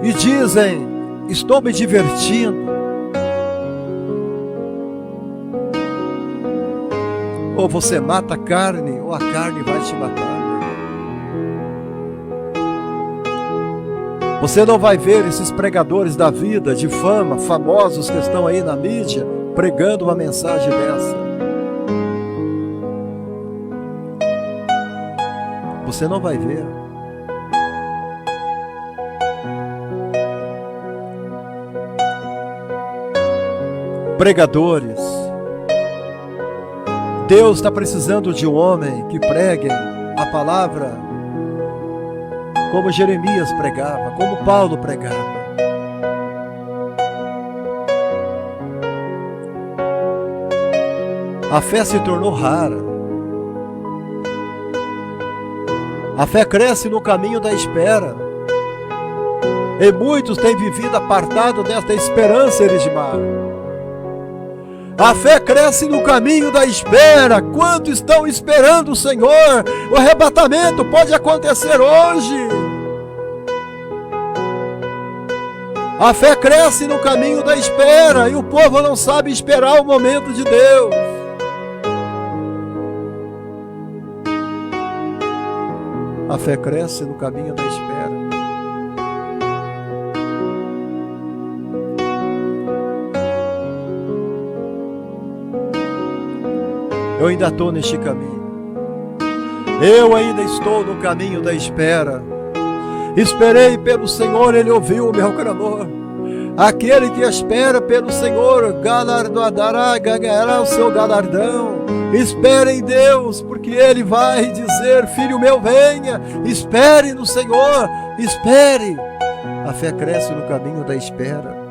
e dizem: estou me divertindo. Ou você mata a carne, ou a carne vai te matar. Você não vai ver esses pregadores da vida, de fama, famosos que estão aí na mídia, pregando uma mensagem dessa. Você não vai ver. Pregadores. Deus está precisando de um homem que pregue a palavra como Jeremias pregava, como Paulo pregava. A fé se tornou rara. A fé cresce no caminho da espera. E muitos têm vivido apartado desta esperança, Erismar. A fé cresce no caminho da espera. Quanto estão esperando o Senhor? O arrebatamento pode acontecer hoje. A fé cresce no caminho da espera e o povo não sabe esperar o momento de Deus. A fé cresce no caminho da espera. Eu ainda estou neste caminho. Eu ainda estou no caminho da espera. Esperei pelo Senhor, Ele ouviu o meu clamor. Aquele que espera pelo Senhor galardoará, ganhará o seu galardão. Espere em Deus, porque Ele vai dizer: filho meu, venha. Espere no Senhor, espere. A fé cresce no caminho da espera.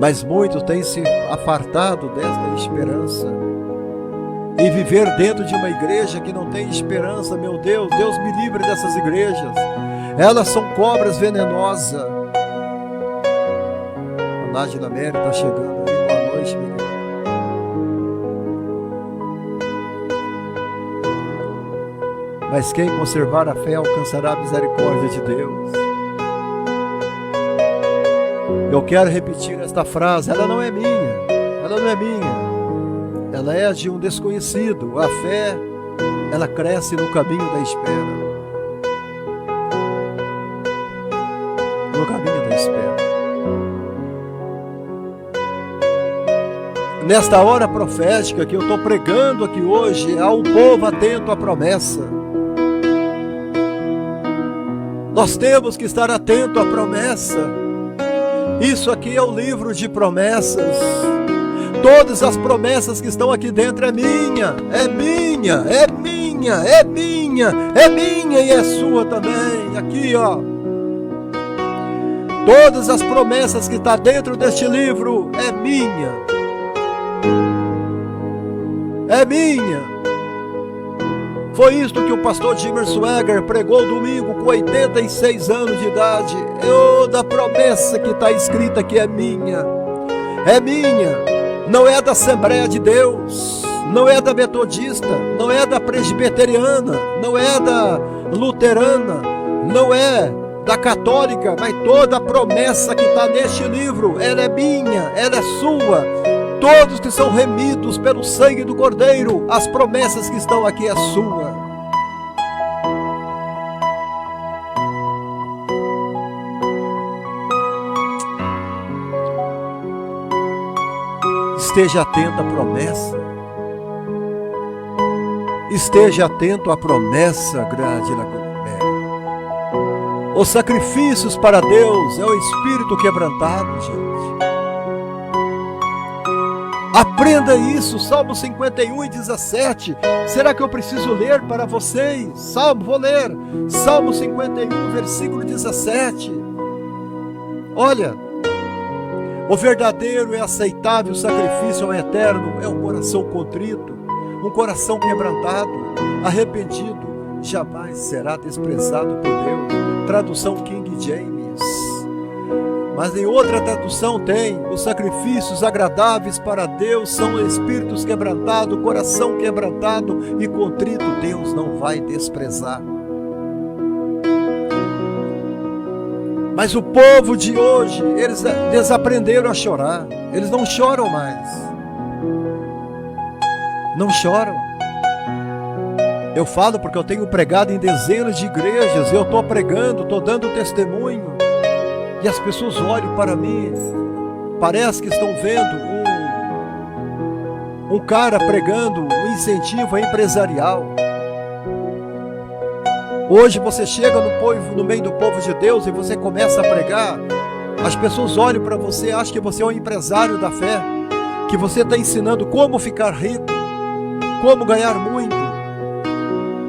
Mas muitos têm se apartado desta esperança e viver dentro de uma igreja que não tem esperança. Meu Deus, Deus me livre dessas igrejas. Elas são cobras venenosas. A Nájila Mary está chegando aí. Boa noite, minha querida. Mas quem conservar a fé alcançará a misericórdia de Deus. Eu quero repetir esta frase, ela não é minha, ela é de um desconhecido. A fé, ela cresce no caminho da espera. No caminho da espera. Nesta hora profética que eu estou pregando aqui hoje, há um povo atento à promessa. Nós temos que estar atento à promessa. Isso aqui é o livro de promessas. Todas as promessas que estão aqui dentro é minha, é minha, é minha, é minha, é minha e é sua também. Aqui, ó. Todas as promessas que estão dentro deste livro é minha. É minha. Foi isto que o pastor Jimmer Swaggart pregou domingo com 86 anos de idade. Da promessa que está escrita que é minha. É minha. Não é da Assembleia de Deus. Não é da Metodista. Não é da Presbiteriana. Não é da Luterana. Não é da Católica. Mas toda a promessa que está neste livro, ela é minha. Ela é sua. Todos que são remidos pelo sangue do Cordeiro, as promessas que estão aqui é sua. Esteja atento à promessa. Esteja atento à promessa, grande Laguna. Os sacrifícios para Deus é o espírito quebrantado, gente. Aprenda isso, Salmo 51:17. Será que eu preciso ler para vocês? Vou ler. Salmo 51, versículo 17. Olha, o verdadeiro e aceitável sacrifício ao Eterno é um coração contrito, um coração quebrantado, arrependido, jamais será desprezado por Deus. Tradução King James. Mas em outra tradução tem: os sacrifícios agradáveis para Deus são espíritos quebrantados, coração quebrantado e contrito, Deus não vai desprezar. Mas o povo de hoje, eles desaprenderam a chorar, eles não choram mais. Não choram. Eu falo porque eu tenho pregado em dezenas de igrejas, eu estou pregando, estou dando testemunho, e as pessoas olham para mim, parece que estão vendo um cara pregando um incentivo empresarial. Hoje você chega no meio do povo de Deus e você começa a pregar, as pessoas olham para você, acham que você é um empresário da fé, que você está ensinando como ficar rico, como ganhar muito,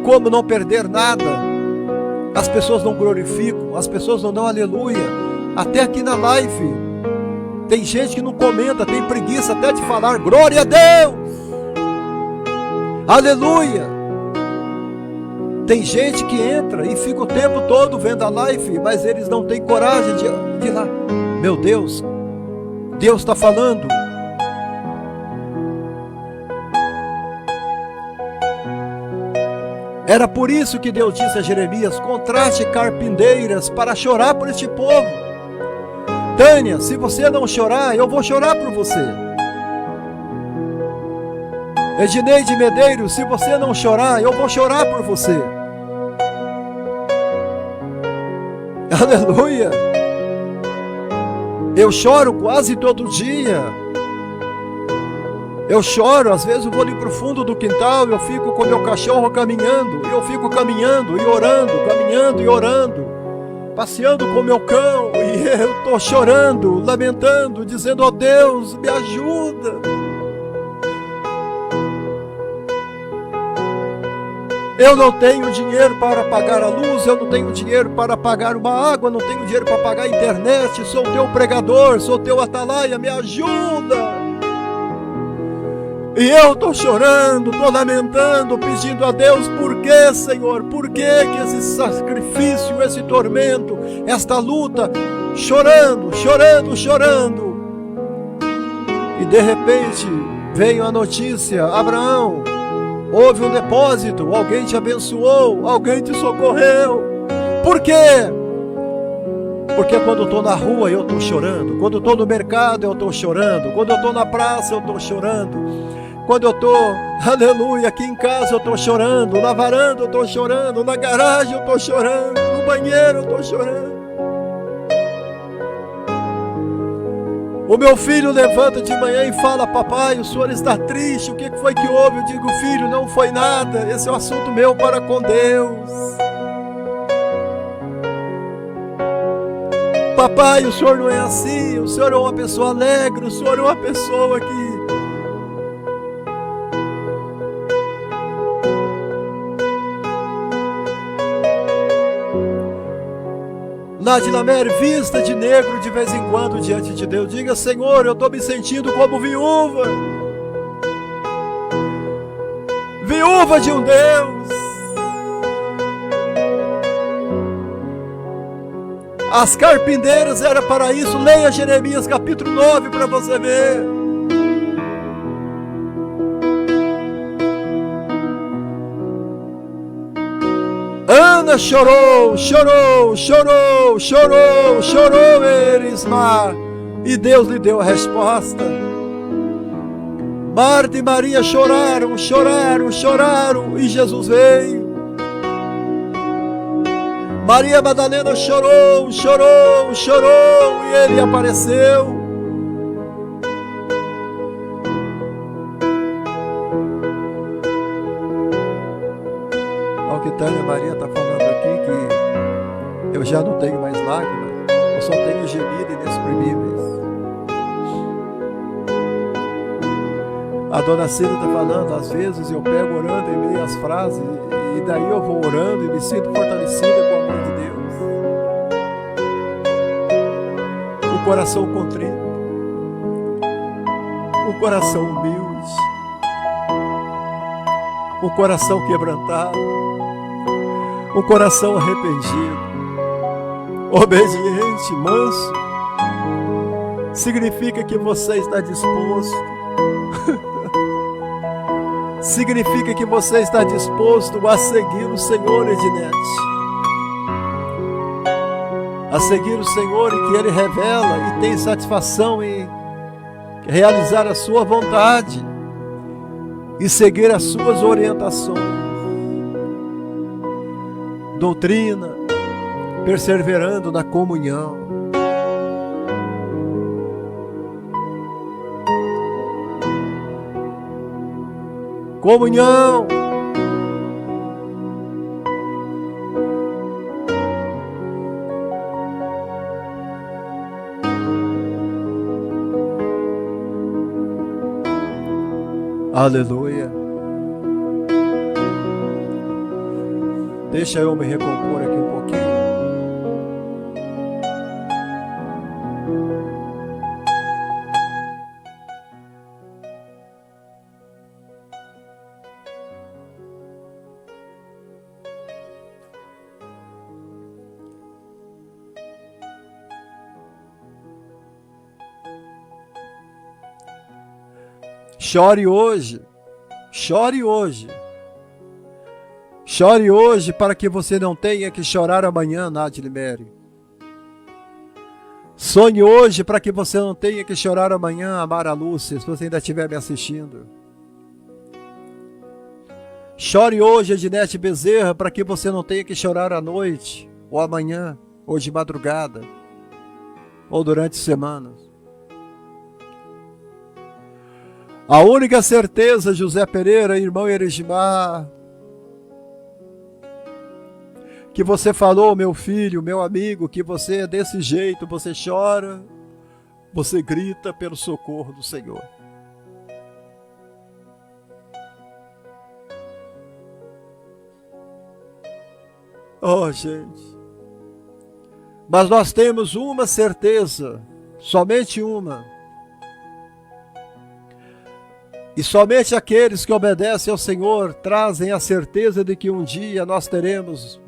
como não perder nada. As pessoas não glorificam, as pessoas não dão aleluia. Até aqui na live tem gente que não comenta, tem preguiça até de falar glória a Deus, aleluia. Tem gente que entra e fica o tempo todo vendo a live, mas eles não têm coragem de ir lá. Meu Deus, Deus está falando. Era por isso que Deus disse a Jeremias: contrate carpinteiras para chorar por este povo. Tânia, se você não chorar, eu vou chorar por você. Edneide Medeiros, se você não chorar, eu vou chorar por você. Aleluia. Eu choro quase todo dia. Eu choro, às vezes eu vou ali para o fundo do quintal, eu fico com meu cachorro caminhando, eu fico caminhando e orando, caminhando e orando, passeando com meu cão, e eu estou chorando, lamentando, dizendo: ó Deus, me ajuda. Eu não tenho dinheiro para pagar a luz, eu não tenho dinheiro para pagar uma água, não tenho dinheiro para pagar a internet, sou teu pregador, sou teu atalaia, me ajuda. E eu estou chorando, estou lamentando, pedindo a Deus: por que, Senhor? Por que esse sacrifício, esse tormento, esta luta? Chorando, chorando, chorando. E de repente veio a notícia: Abraão, houve um depósito, alguém te abençoou, alguém te socorreu. Por quê? Porque quando eu estou na rua eu estou chorando, quando eu estou no mercado eu estou chorando, quando eu estou na praça eu estou chorando, quando eu estou, aleluia, aqui em casa eu estou chorando, na varanda eu estou chorando, na garagem eu estou chorando, no banheiro eu estou chorando. O meu filho levanta de manhã e fala: papai, o senhor está triste, o que foi que houve? Eu digo: filho, não foi nada, esse é um assunto meu para com Deus. Papai, o senhor não é assim, o senhor é uma pessoa alegre, o senhor é uma pessoa que... Nadinamer, vista de negro de vez em quando diante de Deus. Diga: Senhor, eu estou me sentindo como viúva. Viúva de um Deus. As carpinteiras era para isso. Leia Jeremias capítulo 9 para você ver. Ana chorou, chorou, chorou, chorou, chorou, Erismar, e Deus lhe deu a resposta. Marta e Maria choraram, choraram, choraram, e Jesus veio. Maria Madalena chorou, chorou, chorou, e ele apareceu. Tânia Maria está falando aqui que eu já não tenho mais lágrimas, eu só tenho gemido inexprimíveis. A dona Cida está falando, às vezes eu pego orando em meio às frases, e daí eu vou orando e me sinto fortalecida com o amor de Deus. O coração contrito, o coração humilde, o coração quebrantado, o coração arrependido, obediente, manso, significa que você está disposto. Significa que você está disposto a seguir o Senhor, Edinete. A seguir o Senhor, em que Ele revela e tem satisfação em realizar a sua vontade e seguir as suas orientações. Doutrina, perseverando na comunhão. Comunhão. Aleluia. Deixa eu me recompor aqui um pouquinho. Chore hoje, chore hoje, chore hoje para que você não tenha que chorar amanhã, Nadine Mary. Sonhe hoje para que você não tenha que chorar amanhã, Amara Lúcia, se você ainda estiver me assistindo. Chore hoje, Ednete Bezerra, para que você não tenha que chorar à noite, ou amanhã, ou de madrugada, ou durante semanas. A única certeza, José Pereira, irmão Eregimar, que você falou, meu filho, meu amigo, que você é desse jeito, você chora, você grita pelo socorro do Senhor. Oh, gente. Mas nós temos uma certeza, somente uma. E somente aqueles que obedecem ao Senhor trazem a certeza de que um dia nós teremos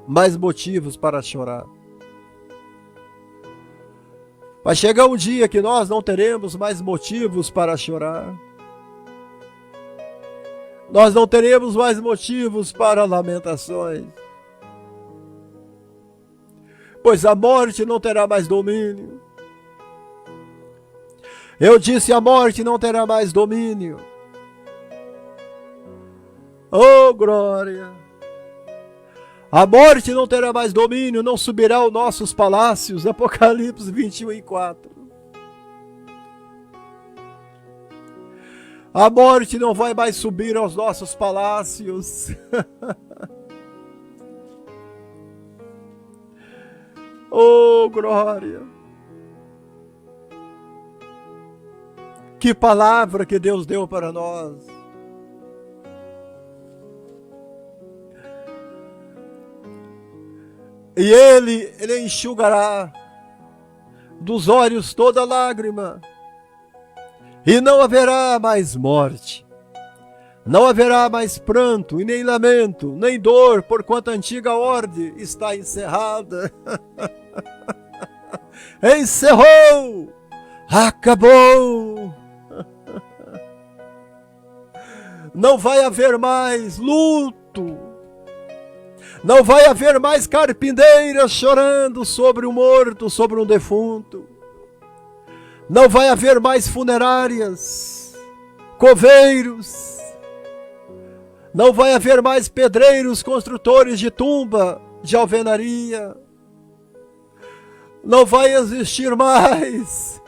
mais motivos para chorar. Vai chegar um dia que nós não teremos mais motivos para chorar. Nós não teremos mais motivos para lamentações. Pois a morte não terá mais domínio. Eu disse, a morte não terá mais domínio. Oh, glória! A morte não terá mais domínio, não subirá aos nossos palácios. Apocalipse 21:4. A morte não vai mais subir aos nossos palácios. Oh, glória! Que palavra que Deus deu para nós. E Ele enxugará dos olhos toda lágrima. E não haverá mais morte. Não haverá mais pranto, e nem lamento, nem dor, porquanto a antiga ordem está encerrada. Encerrou! Acabou! Não vai haver mais luto. Não vai haver mais carpindeiras chorando sobre um morto, sobre um defunto. Não vai haver mais funerárias, coveiros. Não vai haver mais pedreiros, construtores de tumba, de alvenaria. Não vai existir mais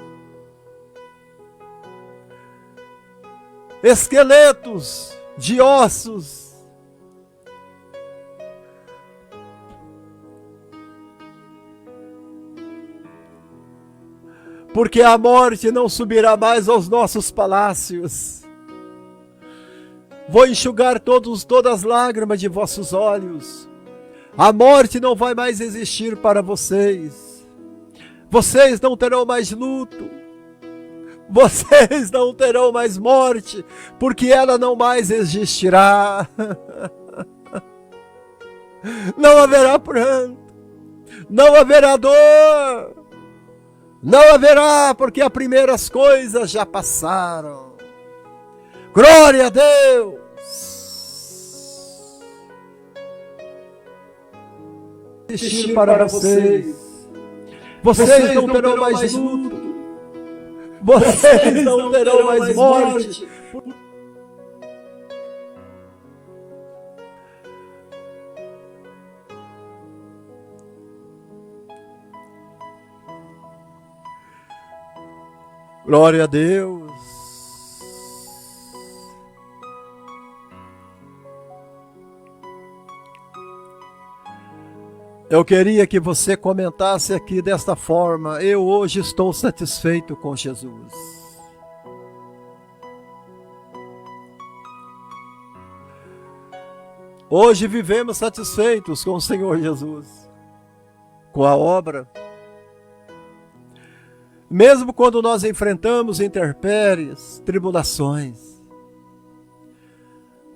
esqueletos de ossos. porque a morte não subirá mais aos nossos palácios. Vou enxugar todas as lágrimas de vossos olhos. A morte não vai mais existir para vocês. Vocês não terão mais luto. Vocês não terão mais morte, porque ela não mais existirá. Não haverá pranto, não haverá dor, não haverá, porque as primeiras coisas já passaram. Glória a Deus! Existir para vocês. Vocês não terão mais luto. Vocês não terão mais morte. Glória a Deus. Eu queria que você comentasse aqui desta forma: eu hoje estou satisfeito com Jesus. Hoje vivemos satisfeitos com o Senhor Jesus, com a obra. Mesmo quando nós enfrentamos intempéries, tribulações,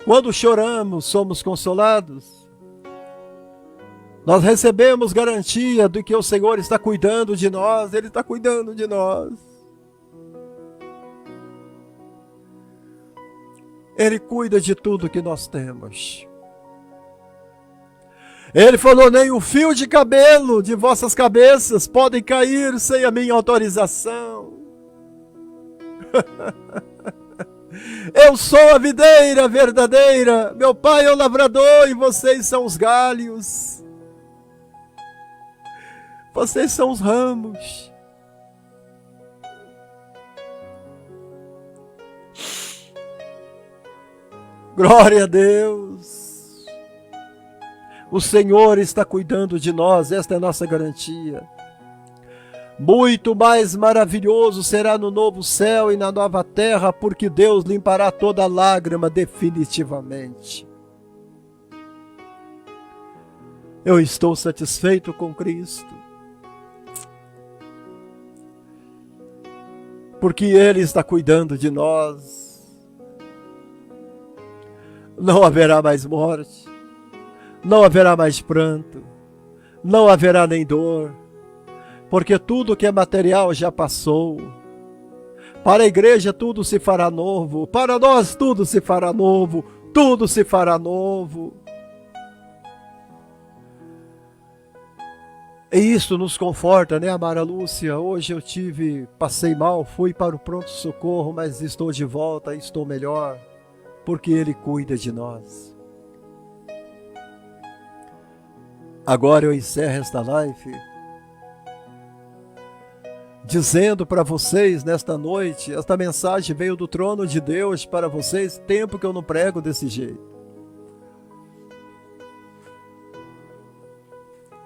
quando choramos, somos consolados. Nós recebemos garantia de que o Senhor está cuidando de nós, Ele está cuidando de nós. Ele cuida de tudo que nós temos. Ele falou: nem um fio de cabelo de vossas cabeças podem cair sem a minha autorização. Eu sou a videira verdadeira, meu pai é o lavrador e vocês são os galhos. Vocês são os ramos. Glória a Deus. O Senhor está cuidando de nós, esta é a nossa garantia. Muito mais maravilhoso será no novo céu e na nova terra, porque Deus limpará toda lágrima definitivamente. Eu estou satisfeito com Cristo, porque Ele está cuidando de nós. Não haverá mais morte. Não haverá mais pranto, não haverá nem dor, porque tudo que é material já passou. Para a igreja tudo se fará novo, para nós tudo se fará novo, tudo se fará novo. E isso nos conforta, né, Amara Lúcia? Hoje eu passei mal, fui para o pronto-socorro, mas estou de volta, estou melhor, porque Ele cuida de nós. Agora eu encerro esta live dizendo para vocês nesta noite, esta mensagem veio do trono de Deus para vocês, tempo que eu não prego desse jeito.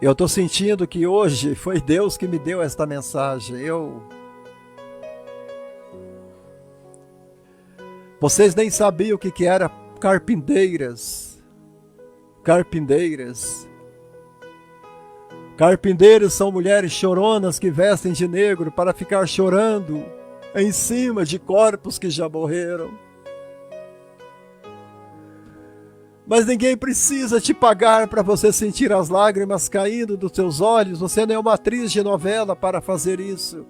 Eu estou sentindo que hoje foi Deus que me deu esta mensagem. Vocês nem sabiam o que era carpinteiras. Carpinteiros são mulheres choronas que vestem de negro para ficar chorando em cima de corpos que já morreram. Mas ninguém precisa te pagar para você sentir as lágrimas caindo dos seus olhos. Você não é uma atriz de novela para fazer isso.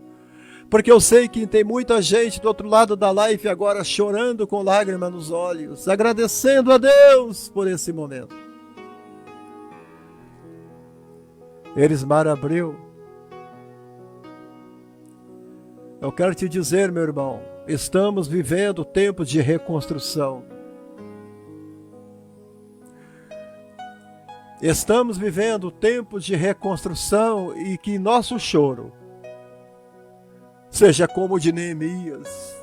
Porque eu sei que tem muita gente do outro lado da live agora chorando com lágrimas nos olhos, agradecendo a Deus por esse momento. Elismar Abreu, eu quero te dizer, meu irmão, estamos vivendo tempos de reconstrução. Estamos vivendo tempos de reconstrução e que nosso choro seja como o de Neemias.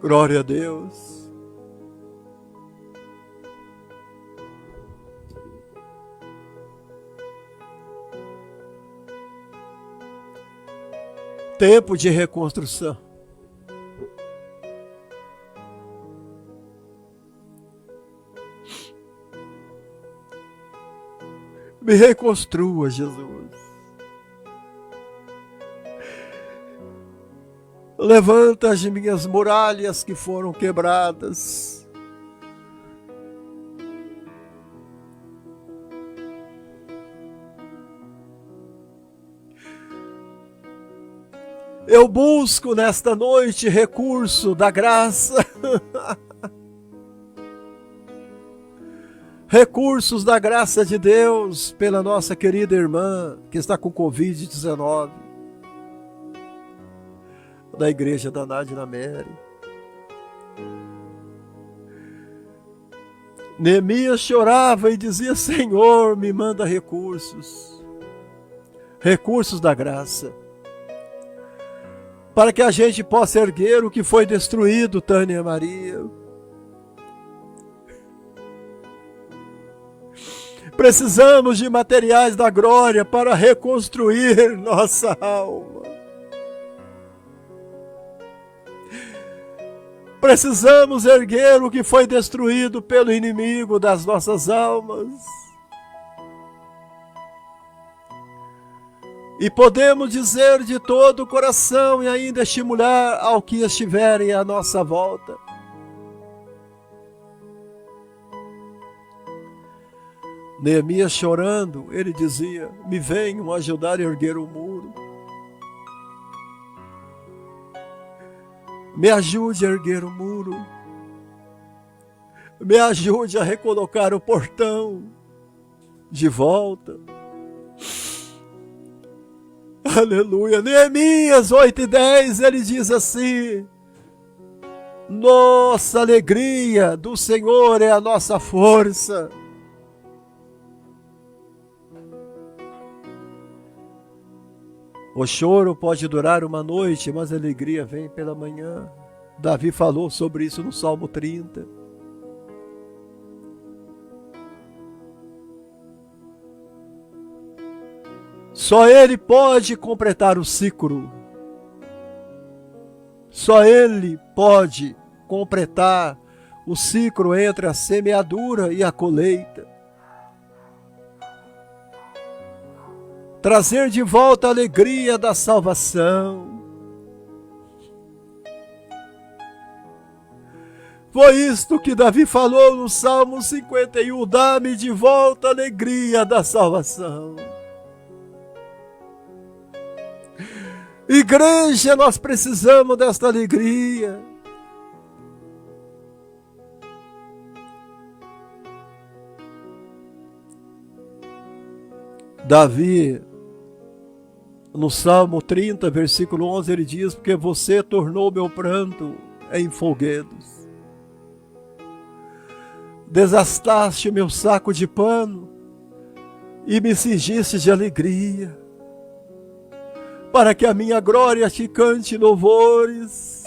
Glória a Deus. Tempo de reconstrução. Me reconstrua, Jesus. Levanta as minhas muralhas que foram quebradas. Eu busco nesta noite recurso da graça. Recursos da graça de Deus pela nossa querida irmã que está com Covid-19. Da igreja da Nádia Mary. Neemias chorava e dizia: Senhor, me manda recursos. Recursos da graça. Para que a gente possa erguer o que foi destruído, Tânia Maria. Precisamos de materiais da glória para reconstruir nossa alma. Precisamos erguer o que foi destruído pelo inimigo das nossas almas. E podemos dizer de todo o coração e ainda estimular ao que estiverem à nossa volta. Neemias chorando, ele dizia: me venham ajudar a erguer o muro. Me ajude a erguer o muro. Me ajude a recolocar o portão de volta. Aleluia. Neemias 8:10, ele diz assim: nossa alegria do Senhor é a nossa força. O choro pode durar uma noite, mas a alegria vem pela manhã. Davi falou sobre isso no Salmo 30. Só Ele pode completar o ciclo. Só Ele pode completar o ciclo entre a semeadura e a colheita. Trazer de volta a alegria da salvação. Foi isto que Davi falou no Salmo 51. Dá-me de volta a alegria da salvação. Igreja, nós precisamos desta alegria. Davi, no Salmo 30, versículo 11, ele diz: porque você tornou meu pranto em folguedos. Desastaste meu saco de pano e me cingiste de alegria, para que a minha glória te cante louvores.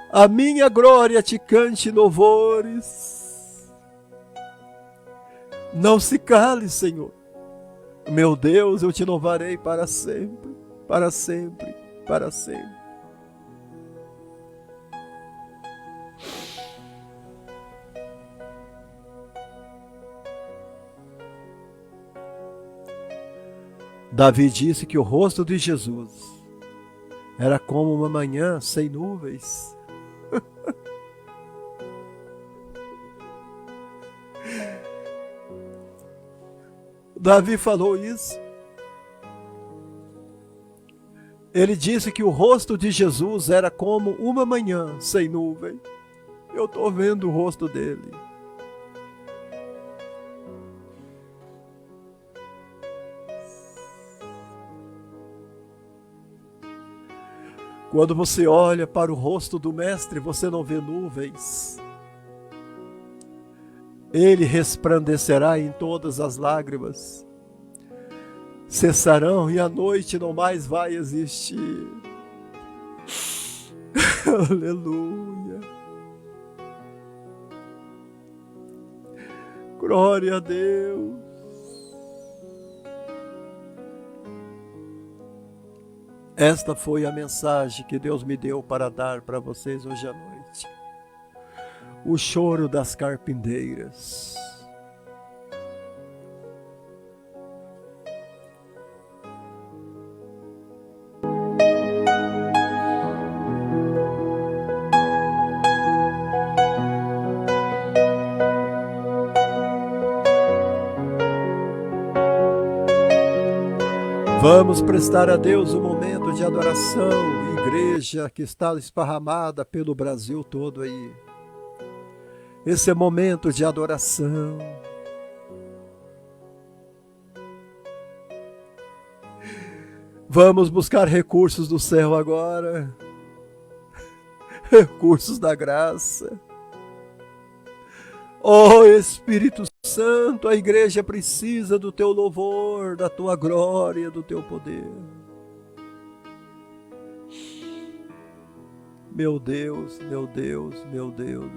A minha glória te cante louvores. Não se cale, Senhor. Meu Deus, eu te louvarei para sempre, para sempre, para sempre. Davi disse que o rosto de Jesus era como uma manhã sem nuvens. Davi falou isso. Ele disse que o rosto de Jesus era como uma manhã sem nuvem. Eu estou vendo o rosto dele. Quando você olha para o rosto do Mestre, você não vê nuvens. Ele resplandecerá em todas as lágrimas. Cessarão e a noite não mais vai existir. Aleluia. Glória a Deus. Esta foi a mensagem que Deus me deu para dar para vocês hoje à noite. O choro das carpinteiras. Vamos prestar a Deus um momento de adoração, igreja que está esparramada pelo Brasil todo aí. Esse é momento de adoração. Vamos buscar recursos do céu agora. Recursos da graça. Oh Espírito Santo, a igreja precisa do teu louvor, da tua glória, do teu poder. Meu Deus, meu Deus, meu Deus.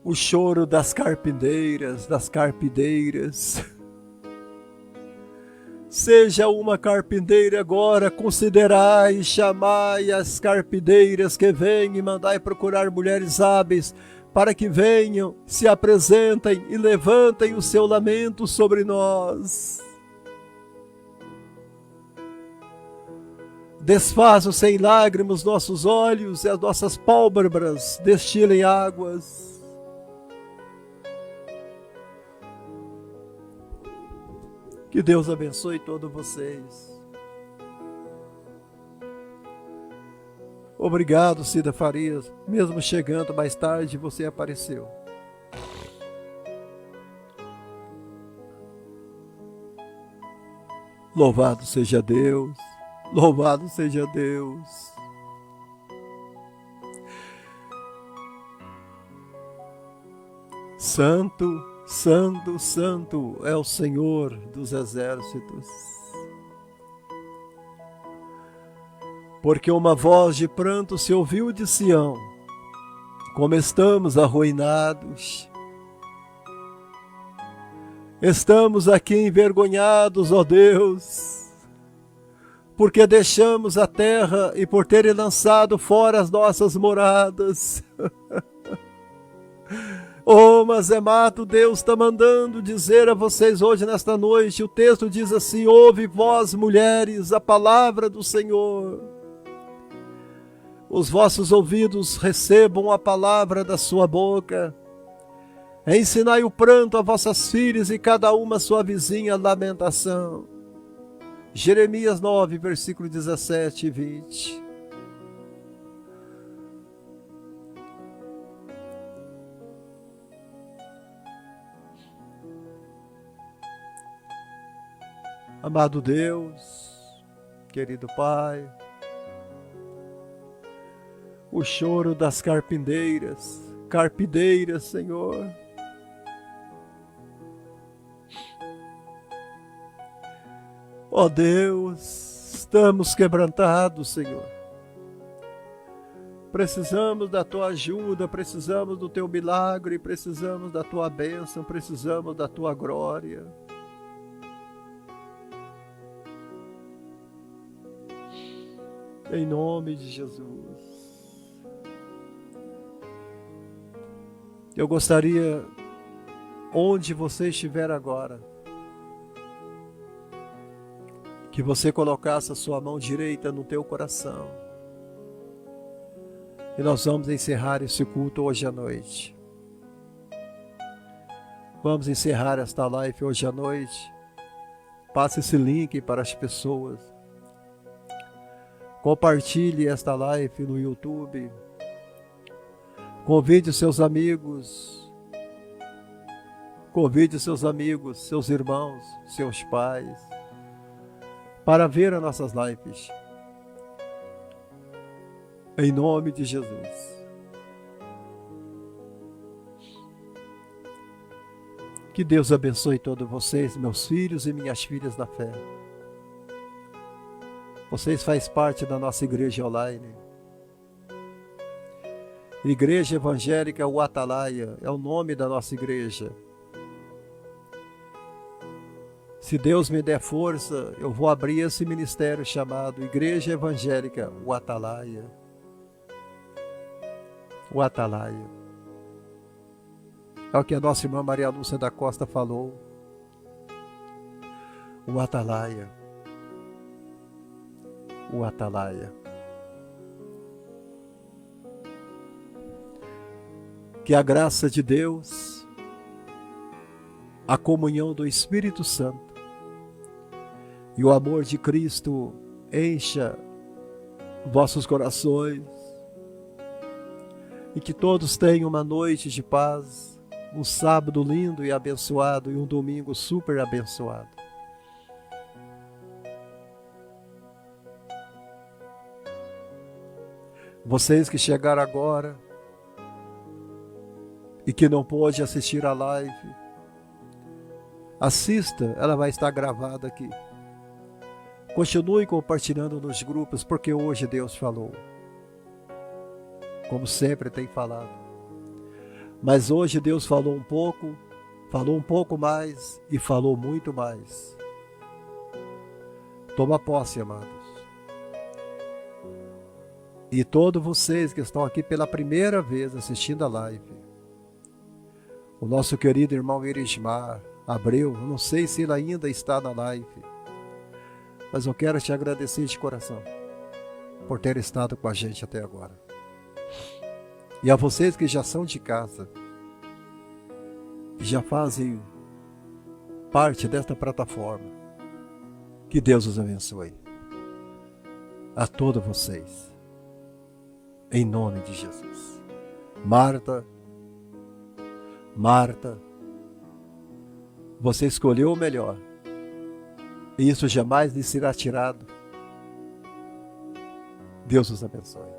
O choro das carpinteiras, das carpideiras. Seja uma carpinteira agora, considerai e chamai as carpideiras que vêm e mandai procurar mulheres hábeis, para que venham, se apresentem e levantem o seu lamento sobre nós. Desfaçam sem lágrimas nossos olhos e as nossas pálpebras destilem águas. Que Deus abençoe todos vocês. Obrigado, Cida Farias. Mesmo chegando mais tarde, você apareceu. Louvado seja Deus. Louvado seja Deus. Santo, Santo, Santo é o Senhor dos exércitos. Porque uma voz de pranto se ouviu de Sião, como estamos arruinados. Estamos aqui envergonhados, ó Deus, porque deixamos a terra e por terem lançado fora as nossas moradas. Oh, mas é mato, Deus está mandando dizer a vocês hoje, nesta noite, o texto diz assim: ouve vós, mulheres, a palavra do Senhor. Os vossos ouvidos recebam a palavra da sua boca. Ensinai o pranto a vossas filhas e cada uma sua vizinha a lamentação. Jeremias 9, versículo 17 e 20. Amado Deus, querido Pai, o choro das carpinteiras, Senhor. Ó Deus, estamos quebrantados, Senhor. Precisamos da Tua ajuda, precisamos do Teu milagre, precisamos da Tua bênção, precisamos da Tua glória. Em nome de Jesus. Eu gostaria, onde você estiver agora, que você colocasse a sua mão direita no teu coração. E nós vamos encerrar esse culto hoje à noite. Vamos encerrar esta live hoje à noite. Passe esse link para as pessoas. Compartilhe esta live no YouTube. Convide seus amigos. Convide seus amigos, seus irmãos, seus pais, para ver as nossas lives. Em nome de Jesus. Que Deus abençoe todos vocês, meus filhos e minhas filhas da fé. Vocês fazem parte da nossa igreja online. Igreja Evangélica O Atalaia é o nome da nossa igreja. Se Deus me der força, eu vou abrir esse ministério chamado Igreja Evangélica O Atalaia. O Atalaia. É o que a nossa irmã Maria Lúcia da Costa falou. O Atalaia. O Atalaia. Que a graça de Deus, a comunhão do Espírito Santo e o amor de Cristo encha vossos corações e que todos tenham uma noite de paz, um sábado lindo e abençoado e um domingo super abençoado. Vocês que chegaram agora e que não pôde assistir a live, assista, ela vai estar gravada aqui. Continue compartilhando nos grupos, porque hoje Deus falou. Como sempre tem falado. Mas hoje Deus falou um pouco mais e falou muito mais. Toma posse, amados. E todos vocês que estão aqui pela primeira vez assistindo a live, o nosso querido irmão Erismar Abreu, eu não sei se ele ainda está na live, mas eu quero te agradecer de coração por ter estado com a gente até agora. E a vocês que já são de casa, que já fazem parte desta plataforma, que Deus os abençoe. A todos vocês, em nome de Jesus. Marta, você escolheu o melhor. E isso jamais lhe será tirado. Deus os abençoe.